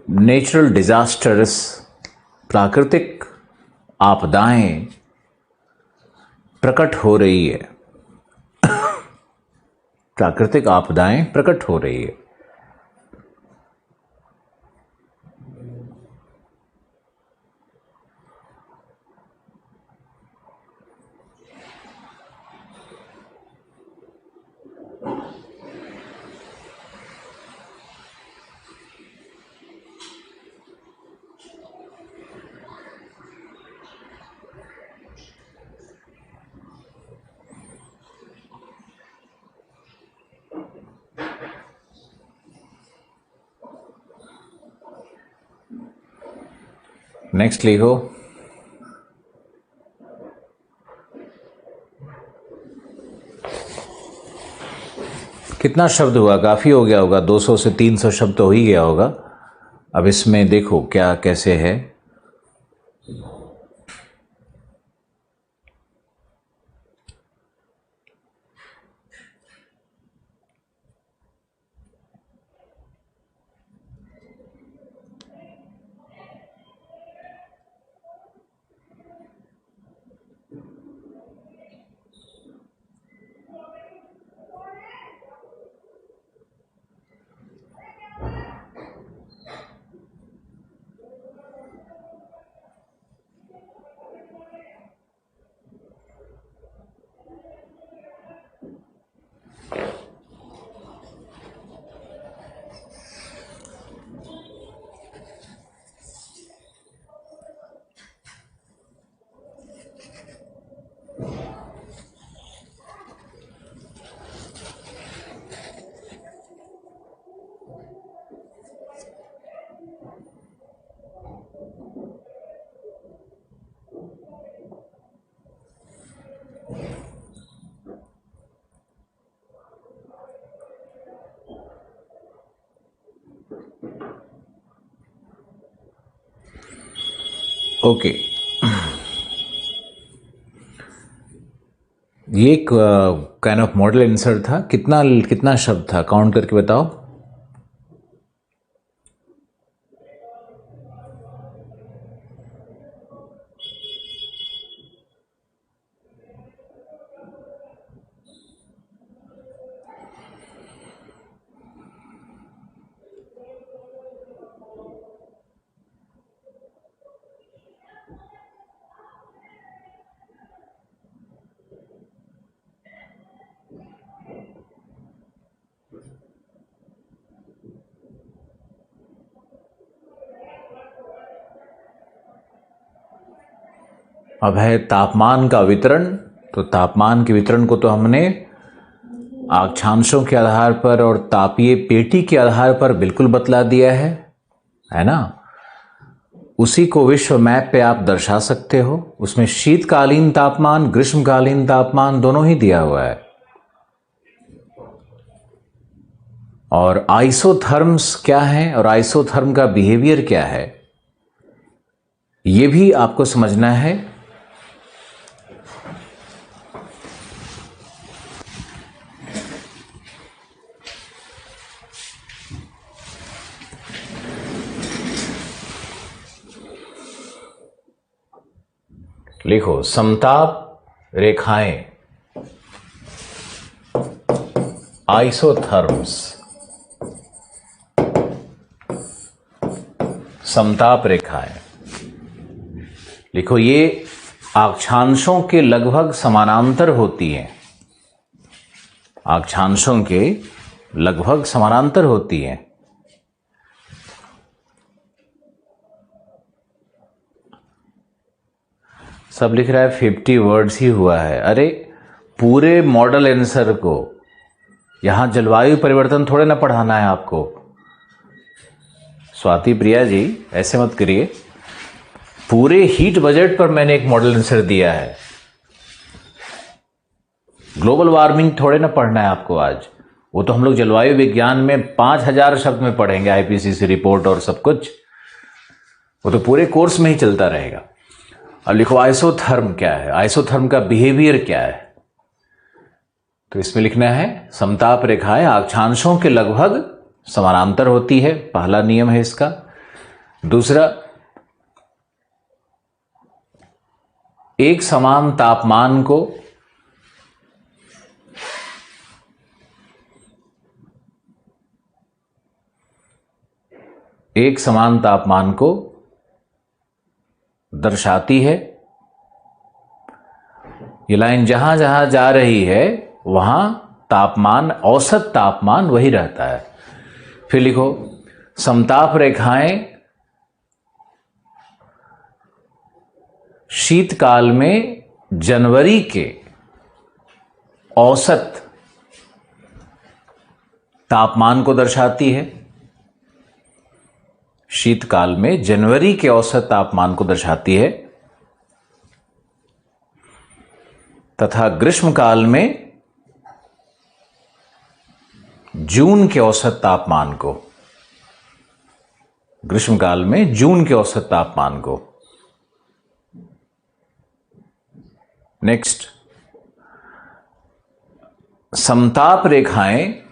नेचुरल डिजास्टर्स, प्राकृतिक आपदाएं प्रकट हो रही है। प्राकृतिक आपदाएं प्रकट हो रही है। नेक्स्ट लिखो। कितना शब्द हुआ? काफी हो गया होगा, 200 से 300 शब्द तो हो ही गया होगा। अब इसमें देखो क्या कैसे है। ओके, ये एक काइंड ऑफ मॉडल आंसर था। कितना कितना शब्द था, काउंट करके बताओ। अब है तापमान का वितरण। तो तापमान के वितरण को तो हमने अक्षांशों के आधार पर और तापीय पेटी के आधार पर बिल्कुल बतला दिया है ना। उसी को विश्व मैप पे आप दर्शा सकते हो। उसमें शीतकालीन तापमान, ग्रीष्मकालीन तापमान दोनों ही दिया हुआ है। और आइसोथर्म्स क्या है और आइसोथर्म का बिहेवियर क्या है, यह भी आपको समझना है। लिखो समताप रेखाएं, आइसोथर्म्स। समताप रेखाएं लिखो, ये अक्षांशों के लगभग समानांतर होती हैं। अक्षांशों के लगभग समानांतर होती हैं। सब लिख रहा है 50 वर्ड्स ही हुआ है। अरे पूरे मॉडल आंसर को, यहां जलवायु परिवर्तन थोड़े ना पढ़ाना है आपको। स्वाति प्रिया जी ऐसे मत करिए। पूरे हीट बजट पर मैंने एक मॉडल आंसर दिया है। ग्लोबल वार्मिंग थोड़े ना पढ़ना है आपको आज। वो तो हम लोग जलवायु विज्ञान में 5000 शब्द में पढ़ेंगे, आईपीसीसी रिपोर्ट और सब कुछ। वो तो पूरे कोर्स में ही चलता रहेगा। अब लिखो आइसोथर्म क्या है, आइसोथर्म का बिहेवियर क्या है। तो इसमें लिखना है समताप रेखाएं अक्षांशों के लगभग समानांतर होती है, पहला नियम है इसका। दूसरा, एक समान तापमान को दर्शाती है। ये लाइन जहां जहां जा रही है वहां तापमान, औसत तापमान वही रहता है। फिर लिखो समताप रेखाएं शीतकाल में जनवरी के औसत तापमान को दर्शाती है। शीतकाल में जनवरी के औसत तापमान को दर्शाती है तथा ग्रीष्मकाल में जून के औसत तापमान को, ग्रीष्मकाल में जून के औसत तापमान को। नेक्स्ट, समताप रेखाएं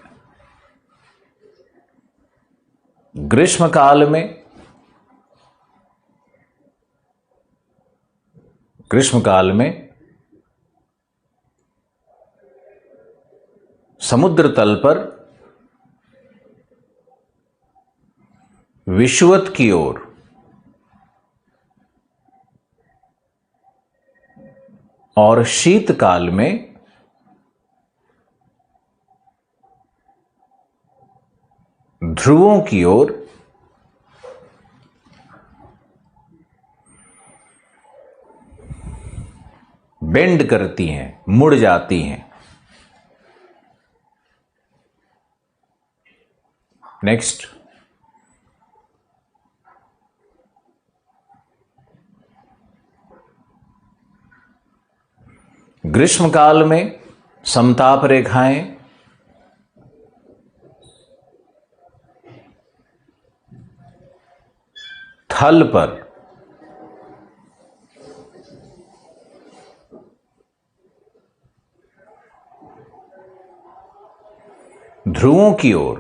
ग्रीष्मकाल में समुद्र तल पर विषुवत की ओर और शीतकाल में ध्रुवों की ओर बेंड करती हैं, मुड़ जाती हैं। नेक्स्ट, ग्रीष्मकाल में समताप रेखाएं थल पर ध्रुवों की ओर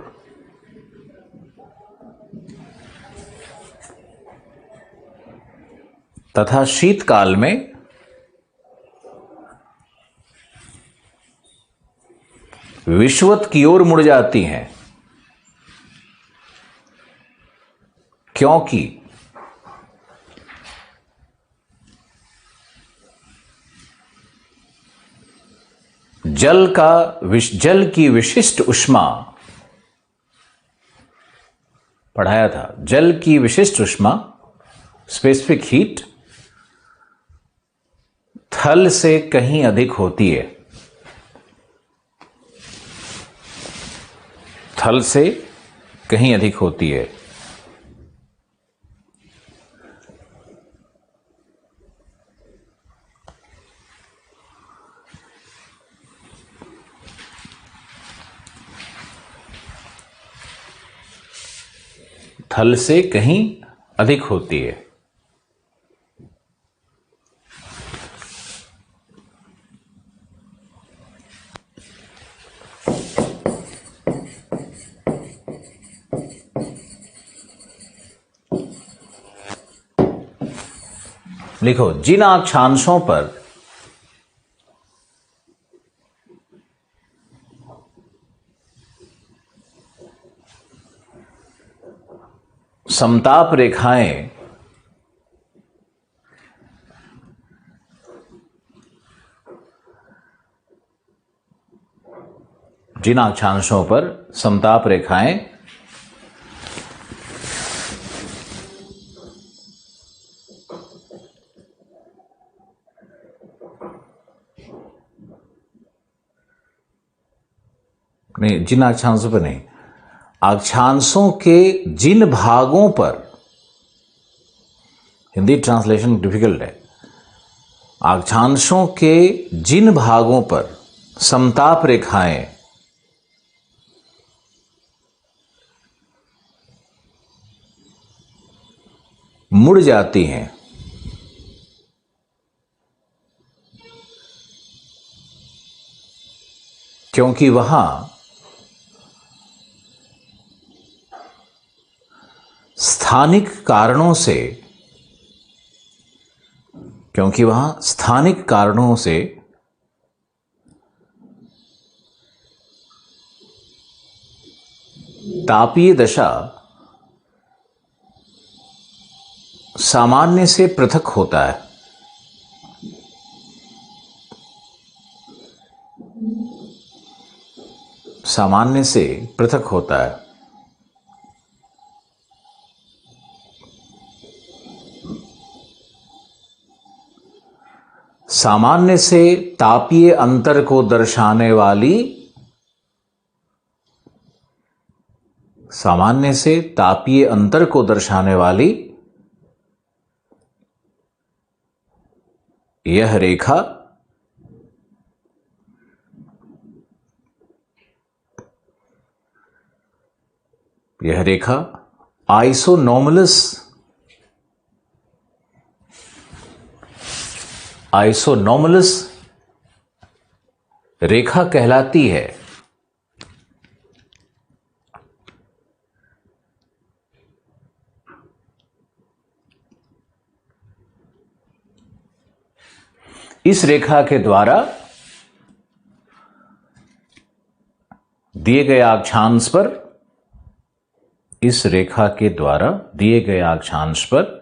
तथा शीतकाल में विषुवत की ओर मुड़ जाती हैं, क्योंकि जल की विशिष्ट ऊष्मा, पढ़ाया था, जल की विशिष्ट ऊष्मा, स्पेसिफिक हीट, थल से कहीं अधिक होती है, थल से कहीं अधिक होती है। थल से कहीं अधिक होती है। लिखो, जिन अक्षांशों पर समताप रेखाएं जिन अक्षांशों पर समताप रेखाएं नहीं, जिन अक्षांशों पर नहीं, अक्षांशों के जिन भागों पर, हिंदी ट्रांसलेशन डिफिकल्ट है, अक्षांशों के जिन भागों पर समताप रेखाएं मुड़ जाती हैं, क्योंकि वहां स्थानिक कारणों से तापीय दशा सामान्य से पृथक होता है। सामान्य से पृथक होता है। सामान्य से तापीय अंतर को दर्शाने वाली, सामान्य से तापीय अंतर को दर्शाने वाली यह रेखा आइसोनॉमलस रेखा कहलाती है। इस रेखा के द्वारा दिए गए अक्षांश पर, इस रेखा के द्वारा दिए गए अक्षांश पर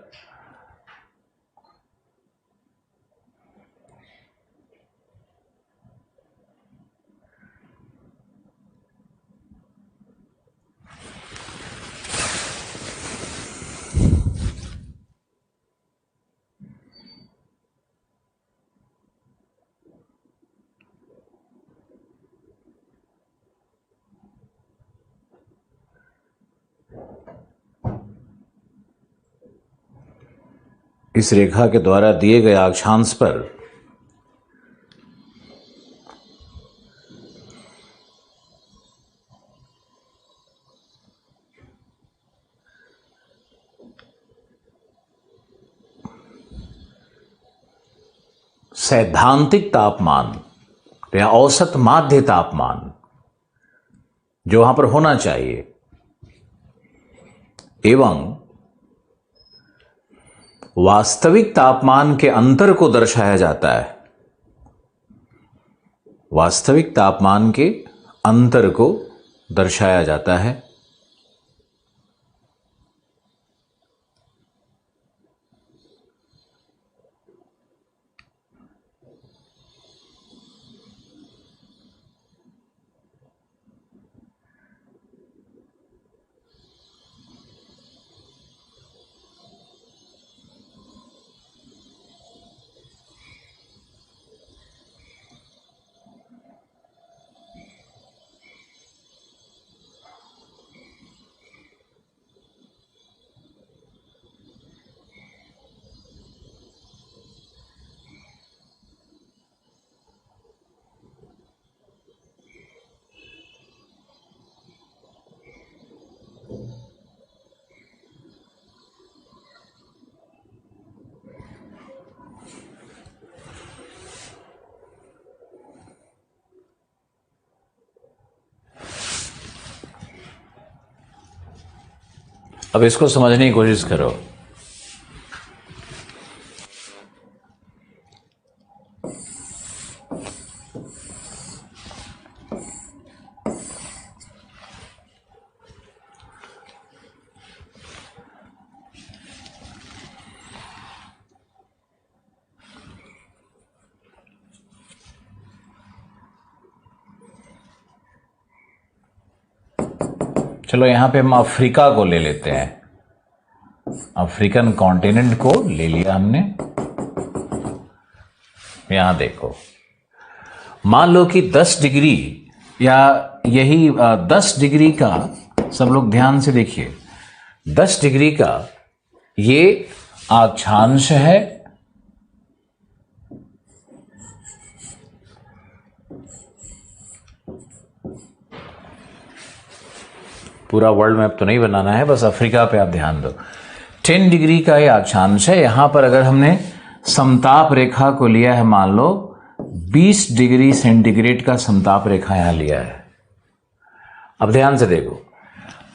इस रेखा के द्वारा दिए गए अक्षांश पर सैद्धांतिक तापमान या औसत माध्य तापमान जो वहां पर होना चाहिए, एवं वास्तविक तापमान के अंतर को दर्शाया जाता है। वास्तविक तापमान के अंतर को दर्शाया जाता है। अब इसको समझने की कोशिश करो। चलो यहां पे हम अफ्रीका को ले लेते हैं। अफ्रीकन कॉन्टिनेंट को ले लिया हमने। यहां देखो, मान लो कि 10 डिग्री या यही 10 डिग्री का, सब लोग ध्यान से देखिए, 10 डिग्री का ये अक्षांश है, पूरा वर्ल्ड मैप तो नहीं बनाना है, बस अफ्रीका पे आप ध्यान दो। 10 डिग्री का ये अक्षांश है। यहां पर अगर हमने समताप रेखा को लिया है, मान लो 20 डिग्री सेंटीग्रेड का समताप रेखा यहां लिया है। अब ध्यान से देखो,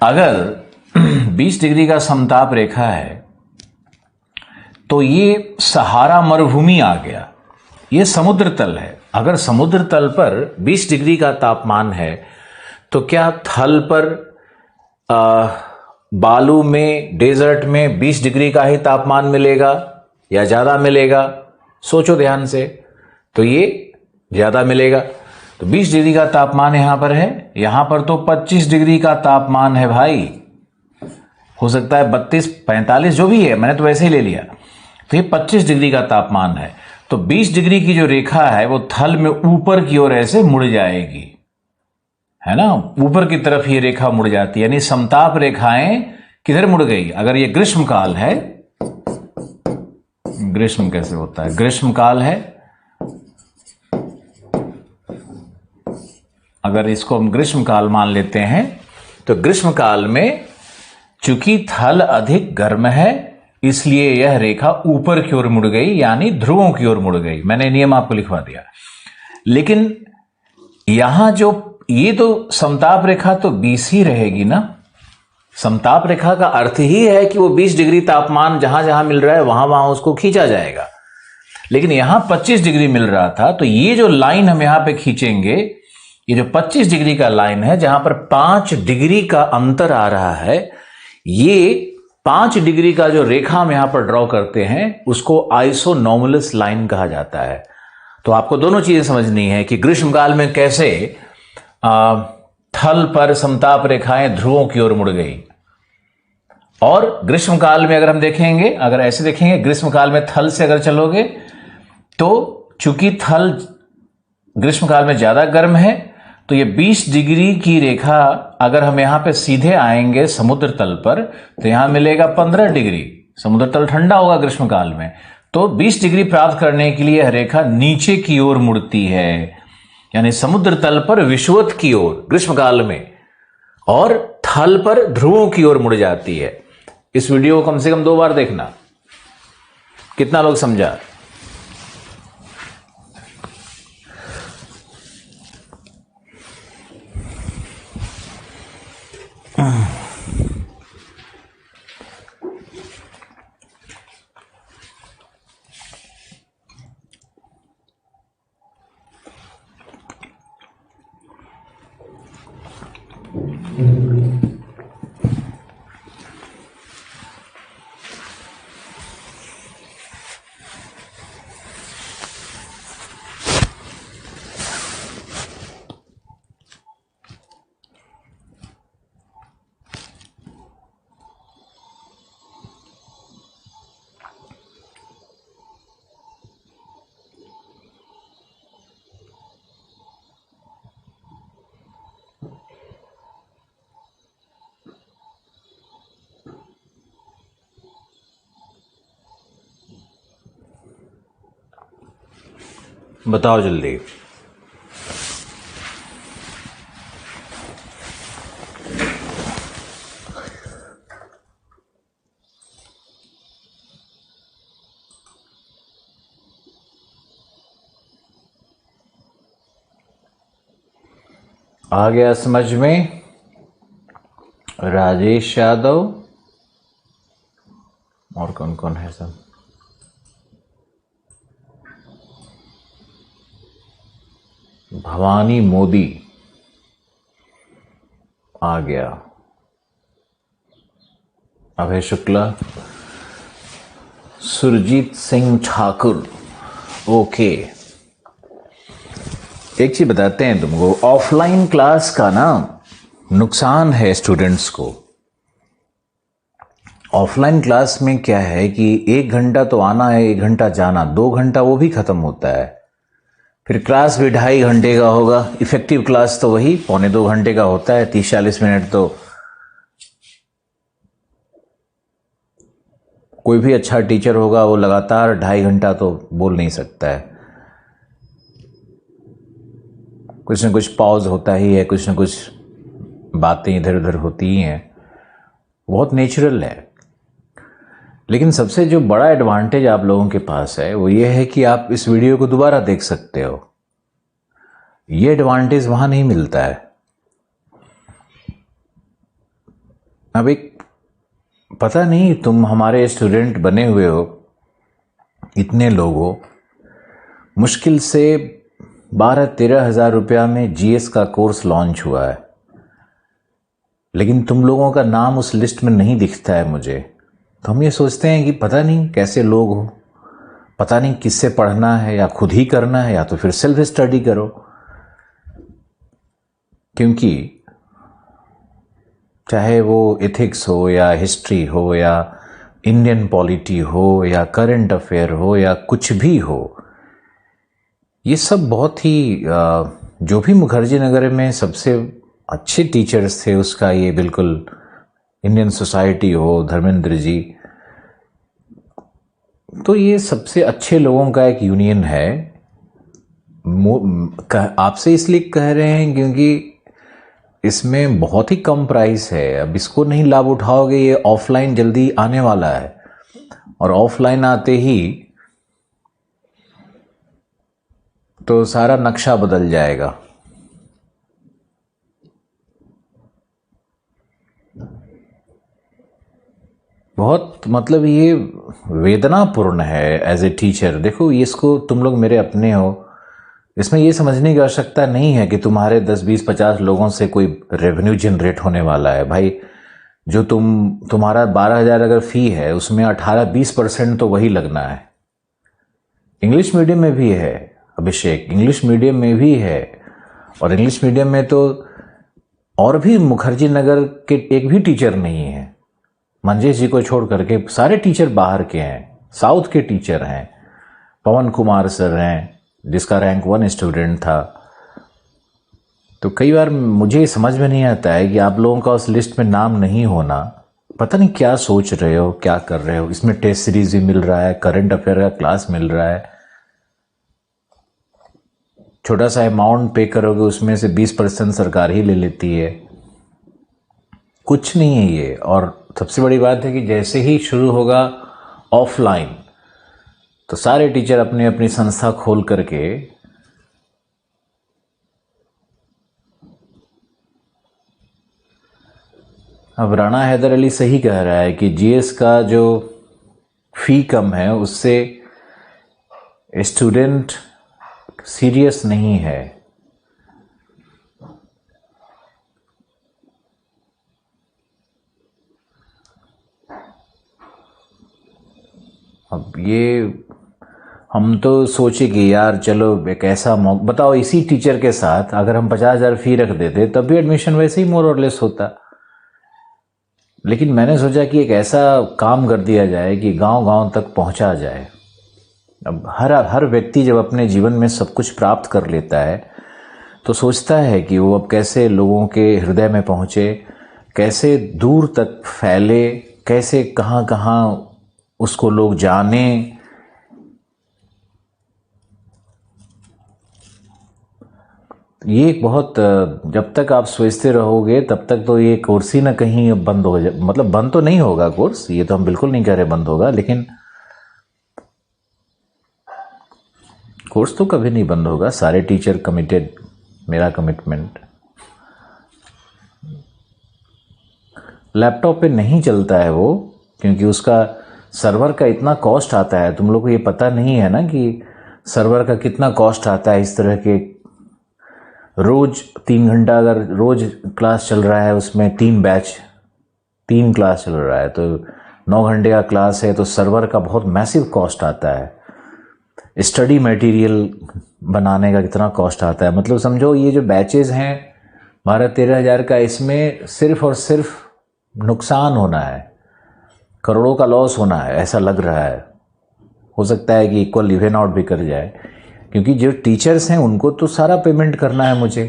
अगर 20 डिग्री का समताप रेखा है तो ये सहारा मरुभूमि आ गया, ये समुद्र तल है। अगर समुद्र तल पर 20 डिग्री का तापमान है तो क्या थल पर बालू में, डेजर्ट में 20 डिग्री का ही तापमान मिलेगा या ज्यादा मिलेगा? सोचो ध्यान से। तो ये ज्यादा मिलेगा। तो 20 डिग्री का तापमान यहां पर है, यहां पर तो 25 डिग्री का तापमान है भाई। हो सकता है 32, 45 जो भी है, मैंने तो वैसे ही ले लिया। तो ये 25 डिग्री का तापमान है। तो 20 डिग्री की जो रेखा है वो थल में ऊपर की ओर ऐसे मुड़ जाएगी, है ना, ऊपर की तरफ ये रेखा मुड़ जाती है। यानी समताप रेखाएं किधर मुड़ गई? अगर ये ग्रीष्म काल है, ग्रीष्म कैसे होता है, ग्रीष्म काल है, अगर इसको हम ग्रीष्म काल मान लेते हैं तो ग्रीष्म काल में चूंकि थल अधिक गर्म है इसलिए यह रेखा ऊपर की ओर मुड़ गई, यानी ध्रुवों की ओर मुड़ गई। मैंने नियम आपको लिखवा दिया। लेकिन यहां जो ये तो समताप रेखा तो 20 ही रहेगी ना। समताप रेखा का अर्थ ही है कि वो 20 डिग्री तापमान जहां जहां मिल रहा है वहां वहां उसको खींचा जाएगा। लेकिन यहां 25 डिग्री मिल रहा था, तो ये जो लाइन हम यहां पे खींचेंगे, ये जो 25 डिग्री का लाइन है जहां पर 5 डिग्री का अंतर आ रहा है, ये 5 डिग्री का जो रेखा हम यहां पर ड्रॉ करते हैं उसको आइसोनॉर्मलस लाइन कहा जाता है। तो आपको दोनों चीजें समझनी है कि ग्रीष्मकाल में कैसे थल पर समताप रेखाएं ध्रुवों की ओर मुड़ गई, और ग्रीष्मकाल में अगर हम देखेंगे, अगर ऐसे देखेंगे, ग्रीष्मकाल में थल से अगर चलोगे तो चूंकि थल ग्रीष्मकाल में ज्यादा गर्म है, तो ये 20 डिग्री की रेखा अगर हम यहां पे सीधे आएंगे समुद्र तल पर तो यहां मिलेगा 15 डिग्री। समुद्र तल ठंडा होगा ग्रीष्मकाल में, तो 20 डिग्री प्राप्त करने के लिए यह रेखा नीचे की ओर मुड़ती है, यानी समुद्र तल पर विषुवत की ओर ग्रीष्मकाल में, और थल पर ध्रुवों की ओर मुड़ जाती है। इस वीडियो को कम से कम 2 बार देखना। कितना लोग समझा? बताओ जल्दी। आ गया समझ में? राजेश यादव और कौन कौन है सब? भवानी मोदी आ गया। अभय शुक्ला, सुरजीत सिंह ठाकुर, ओके। एक चीज बताते हैं तुमको, ऑफलाइन क्लास का ना नुकसान है स्टूडेंट्स को। ऑफलाइन क्लास में क्या है कि 1 घंटा तो आना है, 1 घंटा जाना, 2 घंटा वो भी खत्म होता है। फिर क्लास भी 2.5 घंटे का होगा, इफेक्टिव क्लास तो वही 2.25 घंटे का होता है। 30-40 मिनट तो कोई भी अच्छा टीचर होगा वो लगातार 2.5 घंटा तो बोल नहीं सकता है। कुछ न कुछ पॉज होता ही है, कुछ न कुछ बातें इधर उधर होती ही हैं, बहुत नेचुरल है। लेकिन सबसे जो बड़ा एडवांटेज आप लोगों के पास है वो ये है कि आप इस वीडियो को दोबारा देख सकते हो। ये एडवांटेज वहां नहीं मिलता है। अब एक पता नहीं, तुम हमारे स्टूडेंट बने हुए हो, इतने लोग हो, मुश्किल से 12-13 हज़ार रुपया में जीएस का कोर्स लॉन्च हुआ है, लेकिन तुम लोगों का नाम उस लिस्ट में नहीं दिखता है मुझे। तो हम ये सोचते हैं कि पता नहीं कैसे लोग हो, पता नहीं किससे पढ़ना है, या खुद ही करना है या तो फिर सेल्फ स्टडी करो। क्योंकि चाहे वो एथिक्स हो या हिस्ट्री हो या इंडियन पॉलिटी हो या करंट अफेयर हो या कुछ भी हो, ये सब बहुत ही जो भी मुखर्जी नगर में सबसे अच्छे टीचर्स थे उसका ये बिल्कुल इंडियन सोसाइटी हो, धर्मेंद्र जी, तो ये सबसे अच्छे लोगों का एक यूनियन है। आपसे इसलिए कह रहे हैं क्योंकि इसमें बहुत ही कम प्राइस है। अब इसको नहीं लाभ उठाओगे, ये ऑफलाइन जल्दी आने वाला है, और ऑफलाइन आते ही तो सारा नक्शा बदल जाएगा। बहुत मतलब ये वेदनापूर्ण है एज ए टीचर। देखो इसको तुम लोग मेरे अपने हो, इसमें ये समझने की आवश्यकता नहीं है कि तुम्हारे 10-20-50 लोगों से कोई रेवेन्यू जनरेट होने वाला है। भाई जो तुम्हारा 12,000 अगर फी है उसमें 18-20% तो वही लगना है। इंग्लिश मीडियम में भी है अभिषेक, इंग्लिश मीडियम में भी है, और इंग्लिश मीडियम में तो और भी मुखर्जी नगर के एक भी टीचर नहीं है। मंजेश जी को छोड़ करके सारे टीचर बाहर के हैं, साउथ के टीचर हैं। पवन कुमार सर हैं जिसका रैंक 1 स्टूडेंट था। तो कई बार मुझे समझ में नहीं आता है कि आप लोगों का उस लिस्ट में नाम नहीं होना, पता नहीं क्या सोच रहे हो, क्या कर रहे हो। इसमें टेस्ट सीरीज भी मिल रहा है, करंट अफेयर का क्लास मिल रहा है, छोटा सा अमाउंट पे करोगे उसमें से 20% सरकार ही ले लेती है। कुछ नहीं है ये। और सबसे बड़ी बात है कि जैसे ही शुरू होगा ऑफलाइन तो सारे टीचर अपनी अपनी संस्था खोल करके अब राणा हैदर अली सही कह रहा है कि जीएस का जो फी कम है उससे स्टूडेंट सीरियस नहीं है। अब ये हम तो सोचे कि यार चलो एक ऐसा मौका, बताओ इसी टीचर के साथ अगर हम 50,000 फी रख देते तब भी एडमिशन वैसे ही मोर और लेस होता। लेकिन मैंने सोचा कि एक ऐसा काम कर दिया जाए कि गांव गांव तक पहुंचा जाए। अब हर व्यक्ति जब अपने जीवन में सब कुछ प्राप्त कर लेता है तो सोचता है कि वो अब कैसे लोगों के हृदय में पहुंचे, कैसे दूर तक फैले, कैसे कहाँ कहाँ उसको लोग जाने। ये एक बहुत, जब तक आप सोचते रहोगे तब तक तो ये कोर्स ही ना कहीं बंद हो जाए। मतलब बंद तो नहीं होगा कोर्स, ये तो हम बिल्कुल नहीं कह रहे बंद होगा, लेकिन कोर्स तो कभी नहीं बंद होगा। सारे टीचर कमिटेड, मेरा कमिटमेंट। लैपटॉप पे नहीं चलता है वो, क्योंकि उसका सर्वर का इतना कॉस्ट आता है। तुम लोग को ये पता नहीं है ना कि सर्वर का कितना कॉस्ट आता है। इस तरह के रोज 3 घंटा अगर रोज क्लास चल रहा है, उसमें 3 बैच 3 क्लास चल रहा है, तो 9 घंटे का क्लास है, तो सर्वर का बहुत मैसिव कॉस्ट आता है। स्टडी मटेरियल बनाने का कितना कॉस्ट आता है। मतलब समझो ये जो बैचेज हैं 12-13 हज़ार का, इसमें सिर्फ और सिर्फ नुकसान होना है, करोड़ों का लॉस होना है, ऐसा लग रहा है। हो सकता है कि इक्वल इवन आउट भी कर जाए, क्योंकि जो टीचर्स हैं उनको तो सारा पेमेंट करना है मुझे।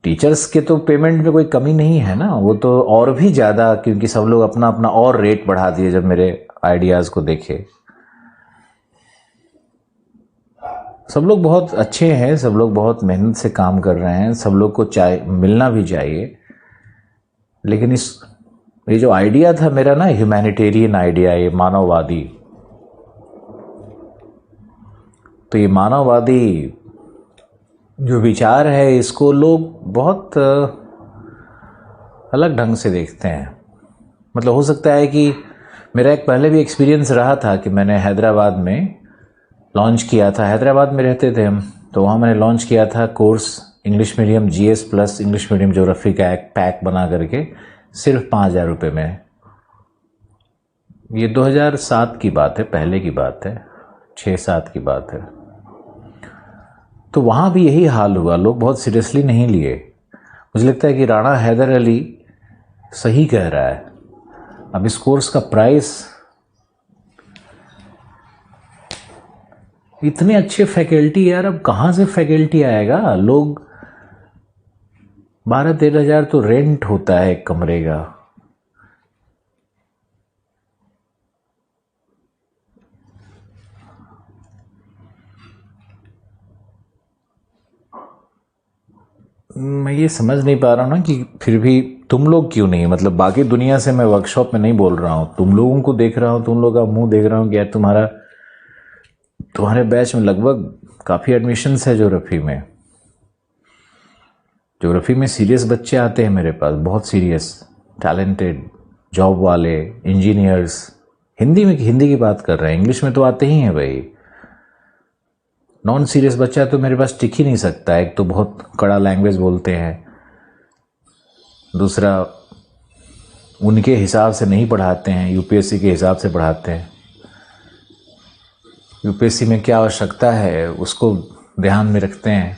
टीचर्स के तो पेमेंट में कोई कमी नहीं है ना, वो तो और भी ज़्यादा, क्योंकि सब लोग अपना अपना और रेट बढ़ा दिए जब मेरे आइडियाज़ को देखे। सब लोग बहुत अच्छे हैं, सब लोग बहुत मेहनत से काम कर रहे हैं, सब लोग को मिलना भी चाहिए। लेकिन ये जो आइडिया था मेरा ना, ह्यूमैनिटेरियन आइडिया, ये मानववादी, तो ये मानववादी जो विचार है इसको लोग बहुत अलग ढंग से देखते हैं। मतलब हो सकता है कि मेरा एक पहले भी एक्सपीरियंस रहा था कि मैंने हैदराबाद में लॉन्च किया था। हैदराबाद में रहते थे हम, तो वहाँ मैंने लॉन्च किया था course English medium GS plus English medium geography का एक पैक बना करके सिर्फ 5,000 रुपये में। ये 2007 की बात है, पहले की बात है, 6-7 की बात है। तो वहाँ भी यही हाल हुआ, लोग बहुत सीरियसली नहीं लिए। मुझे लगता है कि राणा हैदर अली सही कह रहा है। अब इस कोर्स का प्राइस, इतने अच्छे फैकल्टी यार, अब कहाँ से फैकल्टी आएगा। लोग 12-13 हज़ार तो रेंट होता है एक कमरे का। मैं ये समझ नहीं पा रहा हूँ ना कि फिर भी तुम लोग क्यों नहीं, मतलब बाकी दुनिया से मैं वर्कशॉप में नहीं बोल रहा हूँ, तुम लोगों को देख रहा हूँ, तुम लोगों का मुंह देख रहा हूँ कि यार तुम्हारे बैच में लगभग काफ़ी एडमिशन्स है ज्योग्राफी में। ज्योग्राफी में सीरियस बच्चे आते हैं मेरे पास, बहुत सीरियस, टैलेंटेड, जॉब वाले, इंजीनियर्स। हिंदी की बात कर रहे हैं, इंग्लिश में तो आते ही हैं भाई। नॉन सीरियस बच्चा तो मेरे पास टिक ही नहीं सकता। एक तो बहुत कड़ा लैंग्वेज बोलते हैं, दूसरा उनके हिसाब से नहीं पढ़ाते हैं, यूपीएससी के हिसाब से पढ़ाते हैं। यूपीएससी में क्या आवश्यकता है उसको ध्यान में रखते हैं।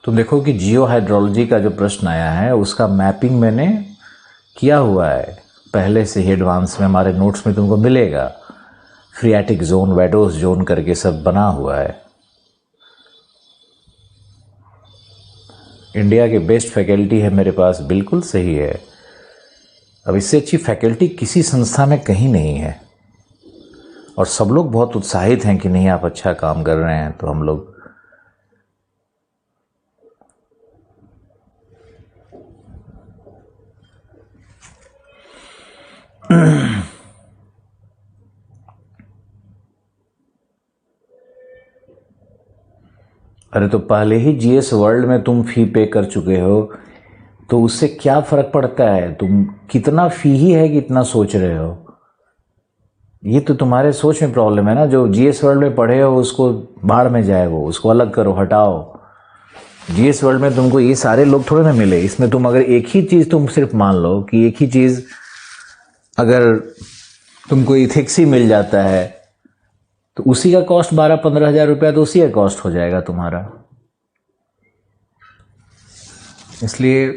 तुम देखो कि जियो हाइड्रोलॉजी का जो प्रश्न आया है उसका मैपिंग मैंने किया हुआ है पहले से ही, एडवांस में हमारे नोट्स में तुमको मिलेगा। फ्रियाटिक जोन, वेडोस जोन करके सब बना हुआ है। इंडिया के बेस्ट फैकल्टी है मेरे पास, बिल्कुल सही है। अब इससे अच्छी फैकल्टी किसी संस्था में कहीं नहीं है, और सब लोग बहुत उत्साहित हैं कि नहीं आप अच्छा काम कर रहे हैं। तो हम लोग अरे तो पहले ही जीएस वर्ल्ड में तुम फी पे कर चुके हो, तो उससे क्या फर्क पड़ता है? तुम कितना फी ही है कि इतना सोच रहे हो? ये तो तुम्हारे सोच में प्रॉब्लम है ना। जो जीएस वर्ल्ड में पढ़े हो उसको बाहर में जाए, वो उसको अलग करो, हटाओ। जीएस वर्ल्ड में तुमको ये सारे लोग थोड़े ना मिले। इसमें तुम अगर एक ही चीज तुम सिर्फ मान लो कि एक ही चीज अगर तुमको इथिक्स ही मिल जाता है तो उसी का कॉस्ट 12-15 हज़ार रुपया तो उसी का कॉस्ट हो जाएगा तुम्हारा। इसलिए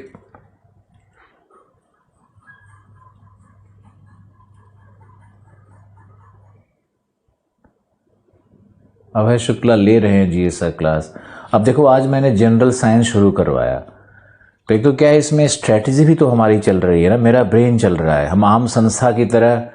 अभय शुक्ला ले रहे हैं जीएस का क्लास। अब देखो, आज मैंने जनरल साइंस शुरू करवाया तो एक तो क्या है, इसमें स्ट्रेटजी भी तो हमारी चल रही है ना, मेरा ब्रेन चल रहा है। हम आम संस्था की तरह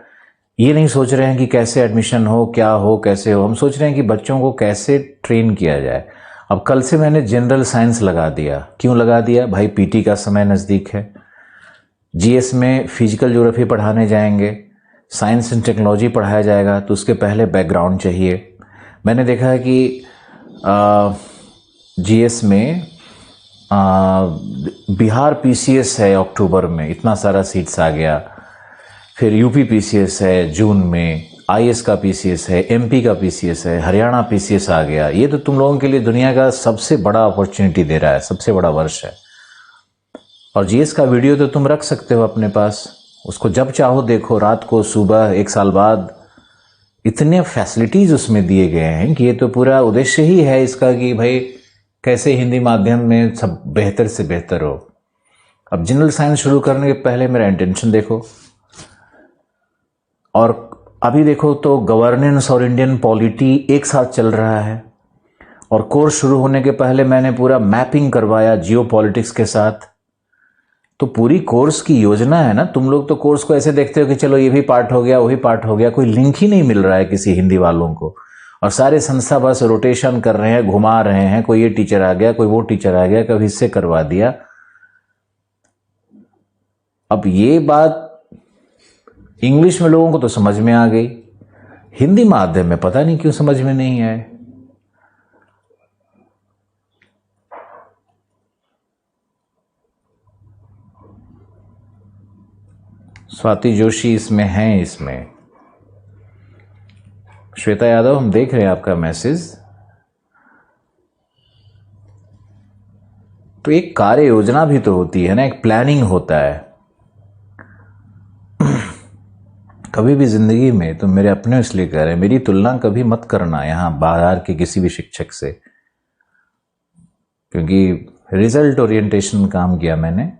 ये नहीं सोच रहे हैं कि कैसे एडमिशन हो, क्या हो, कैसे हो। हम सोच रहे हैं कि बच्चों को कैसे ट्रेन किया जाए। अब कल से मैंने जनरल साइंस लगा दिया। क्यों लगा दिया भाई? पीटी का समय नज़दीक है, जीएस में फिजिकल ज्योग्राफी पढ़ाने जाएंगे, साइंस एंड टेक्नोलॉजी पढ़ाया जाएगा, तो उसके पहले बैकग्राउंड चाहिए। मैंने देखा है कि जीएस में बिहार पीसीएस है अक्टूबर में, इतना सारा सीट्स आ गया। फिर यूपी पीसीएस है जून में, आईएएस का पीसीएस है, एमपी का पीसीएस है, हरियाणा पीसीएस आ गया। ये तो तुम लोगों के लिए दुनिया का सबसे बड़ा अपॉर्चुनिटी दे रहा है, सबसे बड़ा वर्ष है। और जीएस का वीडियो तो तुम रख सकते हो अपने पास, उसको जब चाहो देखो, रात को, सुबह, एक साल बाद। इतने फैसिलिटीज उसमें दिए गए हैं कि ये तो पूरा उद्देश्य ही है इसका कि भाई कैसे हिंदी माध्यम में सब बेहतर से बेहतर हो। अब जनरल साइंस शुरू करने के पहले मेरा इंटेंशन देखो, और अभी देखो तो गवर्नेंस और इंडियन पॉलिटी एक साथ चल रहा है। और कोर्स शुरू होने के पहले मैंने पूरा मैपिंग करवाया जियो पॉलिटिक्स के साथ। तो पूरी कोर्स की योजना है ना। तुम लोग तो कोर्स को ऐसे देखते हो कि चलो ये भी पार्ट हो गया, वही पार्ट हो गया, कोई लिंक ही नहीं मिल रहा है किसी हिंदी वालों को। और सारे संस्था बस रोटेशन कर रहे हैं, घुमा रहे हैं, कोई ये टीचर आ गया, कोई वो टीचर आ गया, कभी इससे करवा दिया। अब ये बात इंग्लिश में लोगों को तो समझ में आ गई, हिंदी माध्यम में पता नहीं क्यों समझ में नहीं आए। स्वाति जोशी इसमें हैं, इसमें श्वेता यादव, हम देख रहे हैं आपका मैसेज। तो एक कार्य योजना भी तो होती है ना, एक प्लानिंग होता है। कभी भी जिंदगी में, तुम मेरे अपने इसलिए कह रहे हैं, मेरी तुलना कभी मत करना यहां बाहर के किसी भी शिक्षक से, क्योंकि रिजल्ट ओरिएंटेशन काम किया मैंने,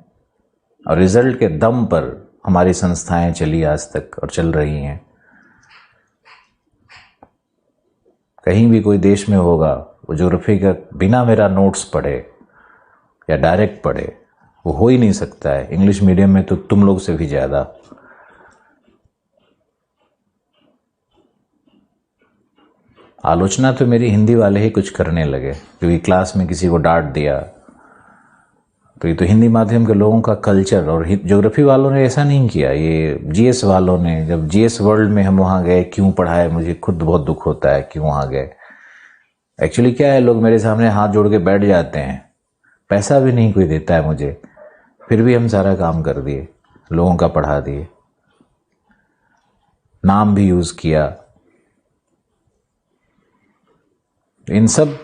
और रिजल्ट के दम पर हमारी संस्थाएं चली आज तक और चल रही हैं। कहीं भी कोई देश में होगा, वो ज्योग्राफी का बिना मेरा नोट्स पढ़े या डायरेक्ट पढ़े वो हो ही नहीं सकता है। इंग्लिश मीडियम में तो तुम लोग से भी ज़्यादा। आलोचना तो मेरी हिंदी वाले ही कुछ करने लगे, क्योंकि क्लास में किसी को डांट दिया। तो ये तो हिंदी माध्यम के लोगों का कल्चर, और ज्योग्राफी वालों ने ऐसा नहीं किया। ये जीएस वालों ने, जब जीएस वर्ल्ड में हम वहाँ गए, क्यों पढ़ाए, मुझे खुद बहुत दुख होता है क्यों वहाँ गए। एक्चुअली क्या है, लोग मेरे सामने हाथ जोड़ के बैठ जाते हैं, पैसा भी नहीं कोई देता है मुझे, फिर भी हम सारा काम कर दिए, लोगों का पढ़ा दिए, नाम भी यूज़ किया। इन सब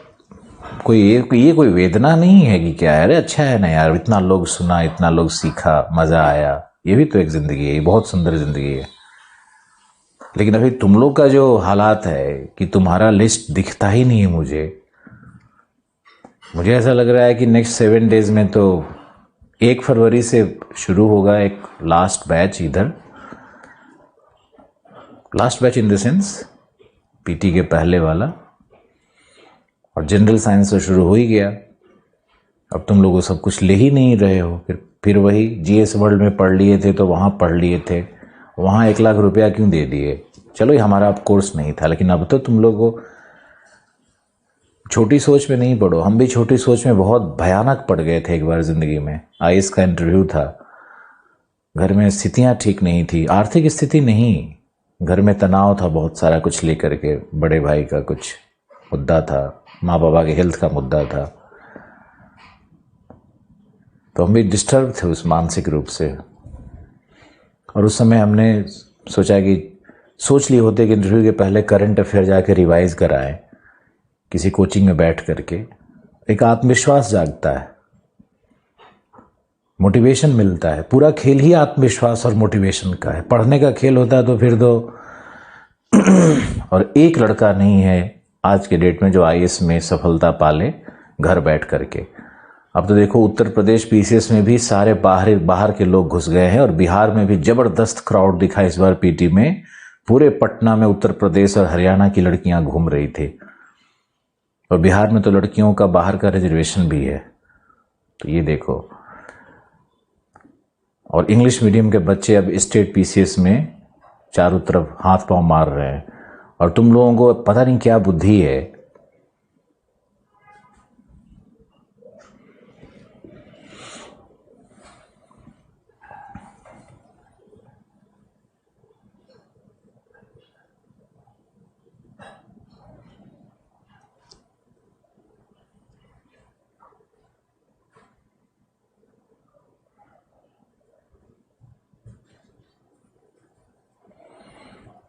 ये कोई वेदना नहीं है कि क्या है, अरे अच्छा है ना यार, इतना लोग सुना, इतना लोग सीखा, मज़ा आया। ये भी तो एक ज़िंदगी है, ये बहुत सुंदर ज़िंदगी है। लेकिन अभी तुम लोग का जो हालात है कि तुम्हारा लिस्ट दिखता ही नहीं है मुझे ऐसा लग रहा है कि नेक्स्ट 7 डेज में तो 1 फरवरी से शुरू होगा एक लास्ट बैच, इधर last batch in the sense PT के पहले वाला, और जनरल साइंस तो शुरू हो ही गया। अब तुम लोग सब कुछ ले ही नहीं रहे हो, फिर वही जीएस वर्ल्ड में पढ़ लिए थे तो वहाँ पढ़ लिए थे, वहाँ 1 लाख रुपया क्यों दे दिए। चलो ये हमारा अब कोर्स नहीं था, लेकिन अब तो तुम लोग को छोटी सोच में नहीं पढ़ो। हम भी छोटी सोच में बहुत भयानक पड़ गए थे एक बार ज़िंदगी में। आईएएस का इंटरव्यू था, घर में स्थितियाँ ठीक नहीं थी, आर्थिक स्थिति नहीं, घर में तनाव था बहुत सारा कुछ लेकर के, बड़े भाई का कुछ मुद्दा था, माँ बाबा के हेल्थ का मुद्दा था। तो हम भी डिस्टर्ब थे उस मानसिक रूप से। और उस समय हमने सोचा कि सोच लिए होते कि इंटरव्यू के पहले करंट अफेयर जाके रिवाइज कराएं किसी कोचिंग में बैठ करके। एक आत्मविश्वास जागता है, मोटिवेशन मिलता है। पूरा खेल ही आत्मविश्वास और मोटिवेशन का है। पढ़ने का खेल होता है तो फिर तो और एक लड़का नहीं है आज के डेट में जो आईएएस में सफलता पाले घर बैठ करके। अब तो देखो उत्तर प्रदेश पीसीएस में भी सारे बाहर के लोग घुस गए हैं और बिहार में भी जबरदस्त क्राउड दिखा इस बार पीटी में। पूरे पटना में उत्तर प्रदेश और हरियाणा की लड़कियां घूम रही थी और बिहार में तो लड़कियों का बाहर का रिजर्वेशन भी है। तो ये देखो, और इंग्लिश मीडियम के बच्चे अब स्टेट पीसीएस में चारों तरफ हाथ पांव मार रहे हैं। और तुम लोगों को पता नहीं क्या बुद्धि है।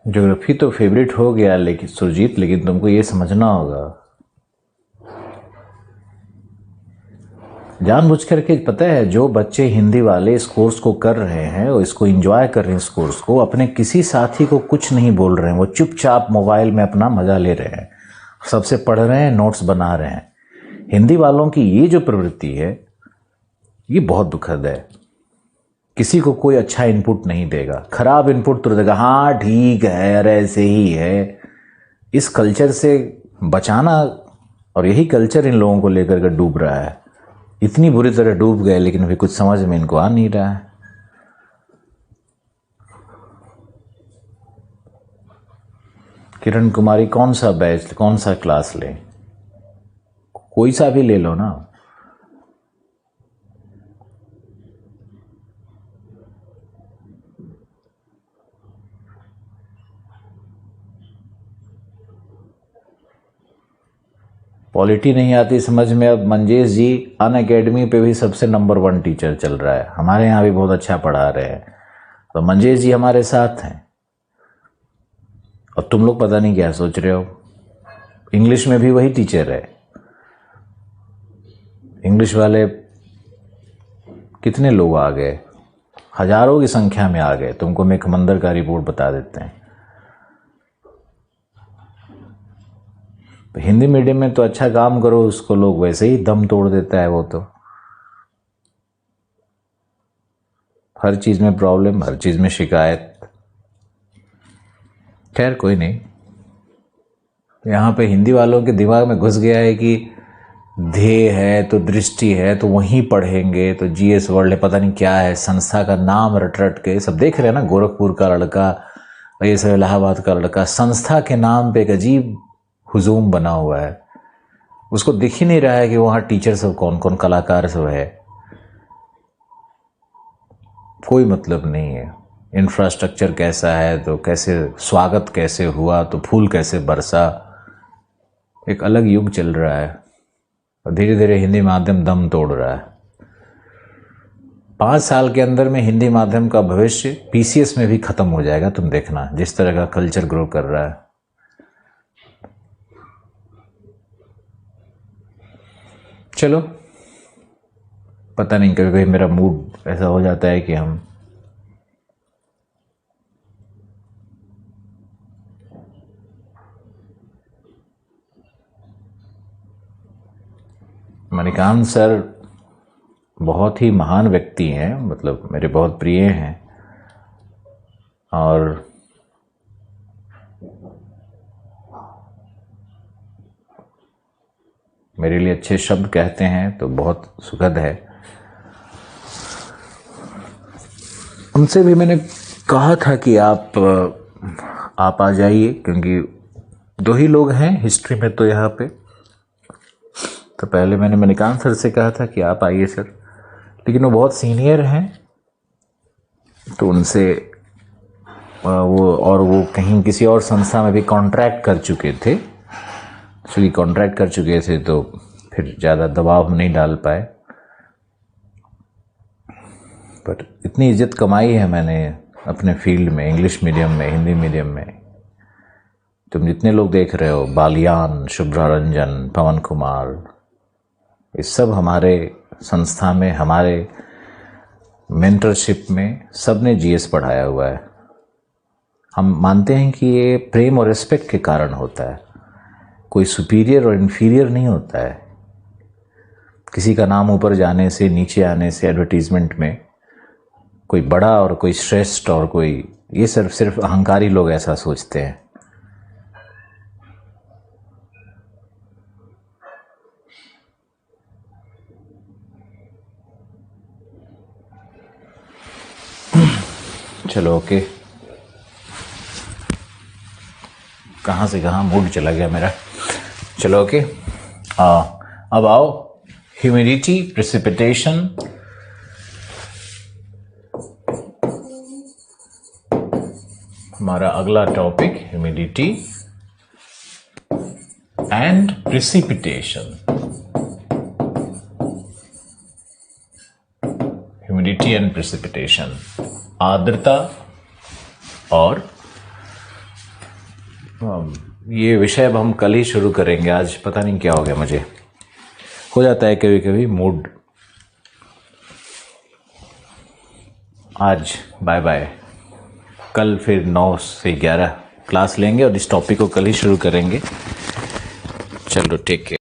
ज्योग्राफी तो फेवरेट हो गया लेकिन सुरजीत, लेकिन तुमको ये समझना होगा, जानबूझ करके पता है जो बच्चे हिंदी वाले इस कोर्स को कर रहे हैं और इसको एंजॉय कर रहे हैं, इस कोर्स को, अपने किसी साथी को कुछ नहीं बोल रहे हैं। वो चुपचाप मोबाइल में अपना मजा ले रहे हैं, सबसे पढ़ रहे हैं, नोट्स बना रहे हैं। हिंदी वालों की ये जो प्रवृत्ति है ये बहुत दुखद है। किसी को कोई अच्छा इनपुट नहीं देगा, खराब इनपुट तो देगा, हाँ ठीक है अरे ऐसे ही है। इस कल्चर से बचाना, और यही कल्चर इन लोगों को लेकर के डूब रहा है। इतनी बुरी तरह डूब गए लेकिन अभी कुछ समझ में इनको आ नहीं रहा है। किरण कुमारी कौन सा बैच, कौन सा क्लास ले, कोई सा भी ले लो ना। पॉलिटी नहीं आती समझ में। अब मंजेश जी अनअकैडमी पे भी सबसे नंबर 1 टीचर चल रहा है, हमारे यहाँ भी बहुत अच्छा पढ़ा रहे हैं। तो मंजेश जी हमारे साथ हैं और तुम लोग पता नहीं क्या सोच रहे हो। इंग्लिश में भी वही टीचर है। इंग्लिश वाले कितने लोग आ गए, हजारों की संख्या में आ गए। तुमको मेघमंदर का रिपोर्ट बता देते हैं। तो हिंदी मीडियम में तो अच्छा काम करो, उसको लोग वैसे ही दम तोड़ देता है। वो तो हर चीज में प्रॉब्लम, हर चीज में शिकायत। खैर कोई नहीं, यहाँ पे हिंदी वालों के दिमाग में घुस गया है कि ध्येय है तो दृष्टि है तो वहीं पढ़ेंगे। तो जीएस वर्ल्ड है, पता नहीं क्या है, संस्था का नाम रट रट के सब देख रहे हैं ना। गोरखपुर का लड़का, ये सब इलाहाबाद का लड़का, संस्था के नाम पे एक अजीब हुजूम बना हुआ है। उसको दिख ही नहीं रहा है कि वहां टीचर सब कौन कौन, कलाकार सब है। कोई मतलब नहीं है। इंफ्रास्ट्रक्चर कैसा है तो कैसे स्वागत कैसे हुआ तो फूल कैसे बरसा। एक अलग युग चल रहा है और धीरे धीरे हिंदी माध्यम दम तोड़ रहा है। 5 साल के अंदर में हिंदी माध्यम का भविष्य पीसीएस में भी खत्म हो जाएगा। तुम देखना जिस तरह का कल्चर ग्रो कर रहा है। चलो पता नहीं, कभी कभी मेरा मूड ऐसा हो जाता है कि हम मणिकांत सर बहुत ही महान व्यक्ति हैं, मतलब मेरे बहुत प्रिय हैं और मेरे लिए अच्छे शब्द कहते हैं तो बहुत सुखद है। उनसे भी मैंने कहा था कि आप आ जाइए, क्योंकि 2 ही लोग हैं हिस्ट्री में तो यहाँ पे। तो पहले मैंने मणिकांत सर से कहा था कि आप आइए सर, लेकिन वो बहुत सीनियर हैं तो उनसे वो कहीं किसी और संस्था में भी कॉन्ट्रैक्ट कर चुके थे। चूँकि कॉन्ट्रैक्ट कर चुके थे तो फिर ज़्यादा दबाव नहीं डाल पाए। पर इतनी इज्जत कमाई है मैंने अपने फील्ड में, इंग्लिश मीडियम में, हिंदी मीडियम में। तुम जितने लोग देख रहे हो, बालियान, शुभ्रा रंजन, पवन कुमार, ये सब हमारे संस्था में, हमारे मेंटरशिप में सब ने जीएस पढ़ाया हुआ है। हम मानते हैं कि ये प्रेम और रिस्पेक्ट के कारण होता है, कोई सुपीरियर और इन्फीरियर नहीं होता है। किसी का नाम ऊपर जाने से, नीचे आने से एडवर्टीजमेंट में कोई बड़ा और कोई श्रेष्ठ और कोई, ये सिर्फ अहंकारी लोग ऐसा सोचते हैं। चलो ओके, कहाँ से कहाँ मूड चला गया मेरा। चलो ओके, अब आओ, ह्यूमिडिटी, प्रेसिपिटेशन। हमारा अगला topic humidity and precipitation. Humidity and precipitation, आर्द्रता और ये विषय अब हम कल ही शुरू करेंगे। आज पता नहीं क्या हो गया, मुझे हो जाता है कभी कभी मूड। आज बाय बाय, कल फिर 9 से 11 क्लास लेंगे और इस टॉपिक को कल ही शुरू करेंगे। चलो टेक केयर।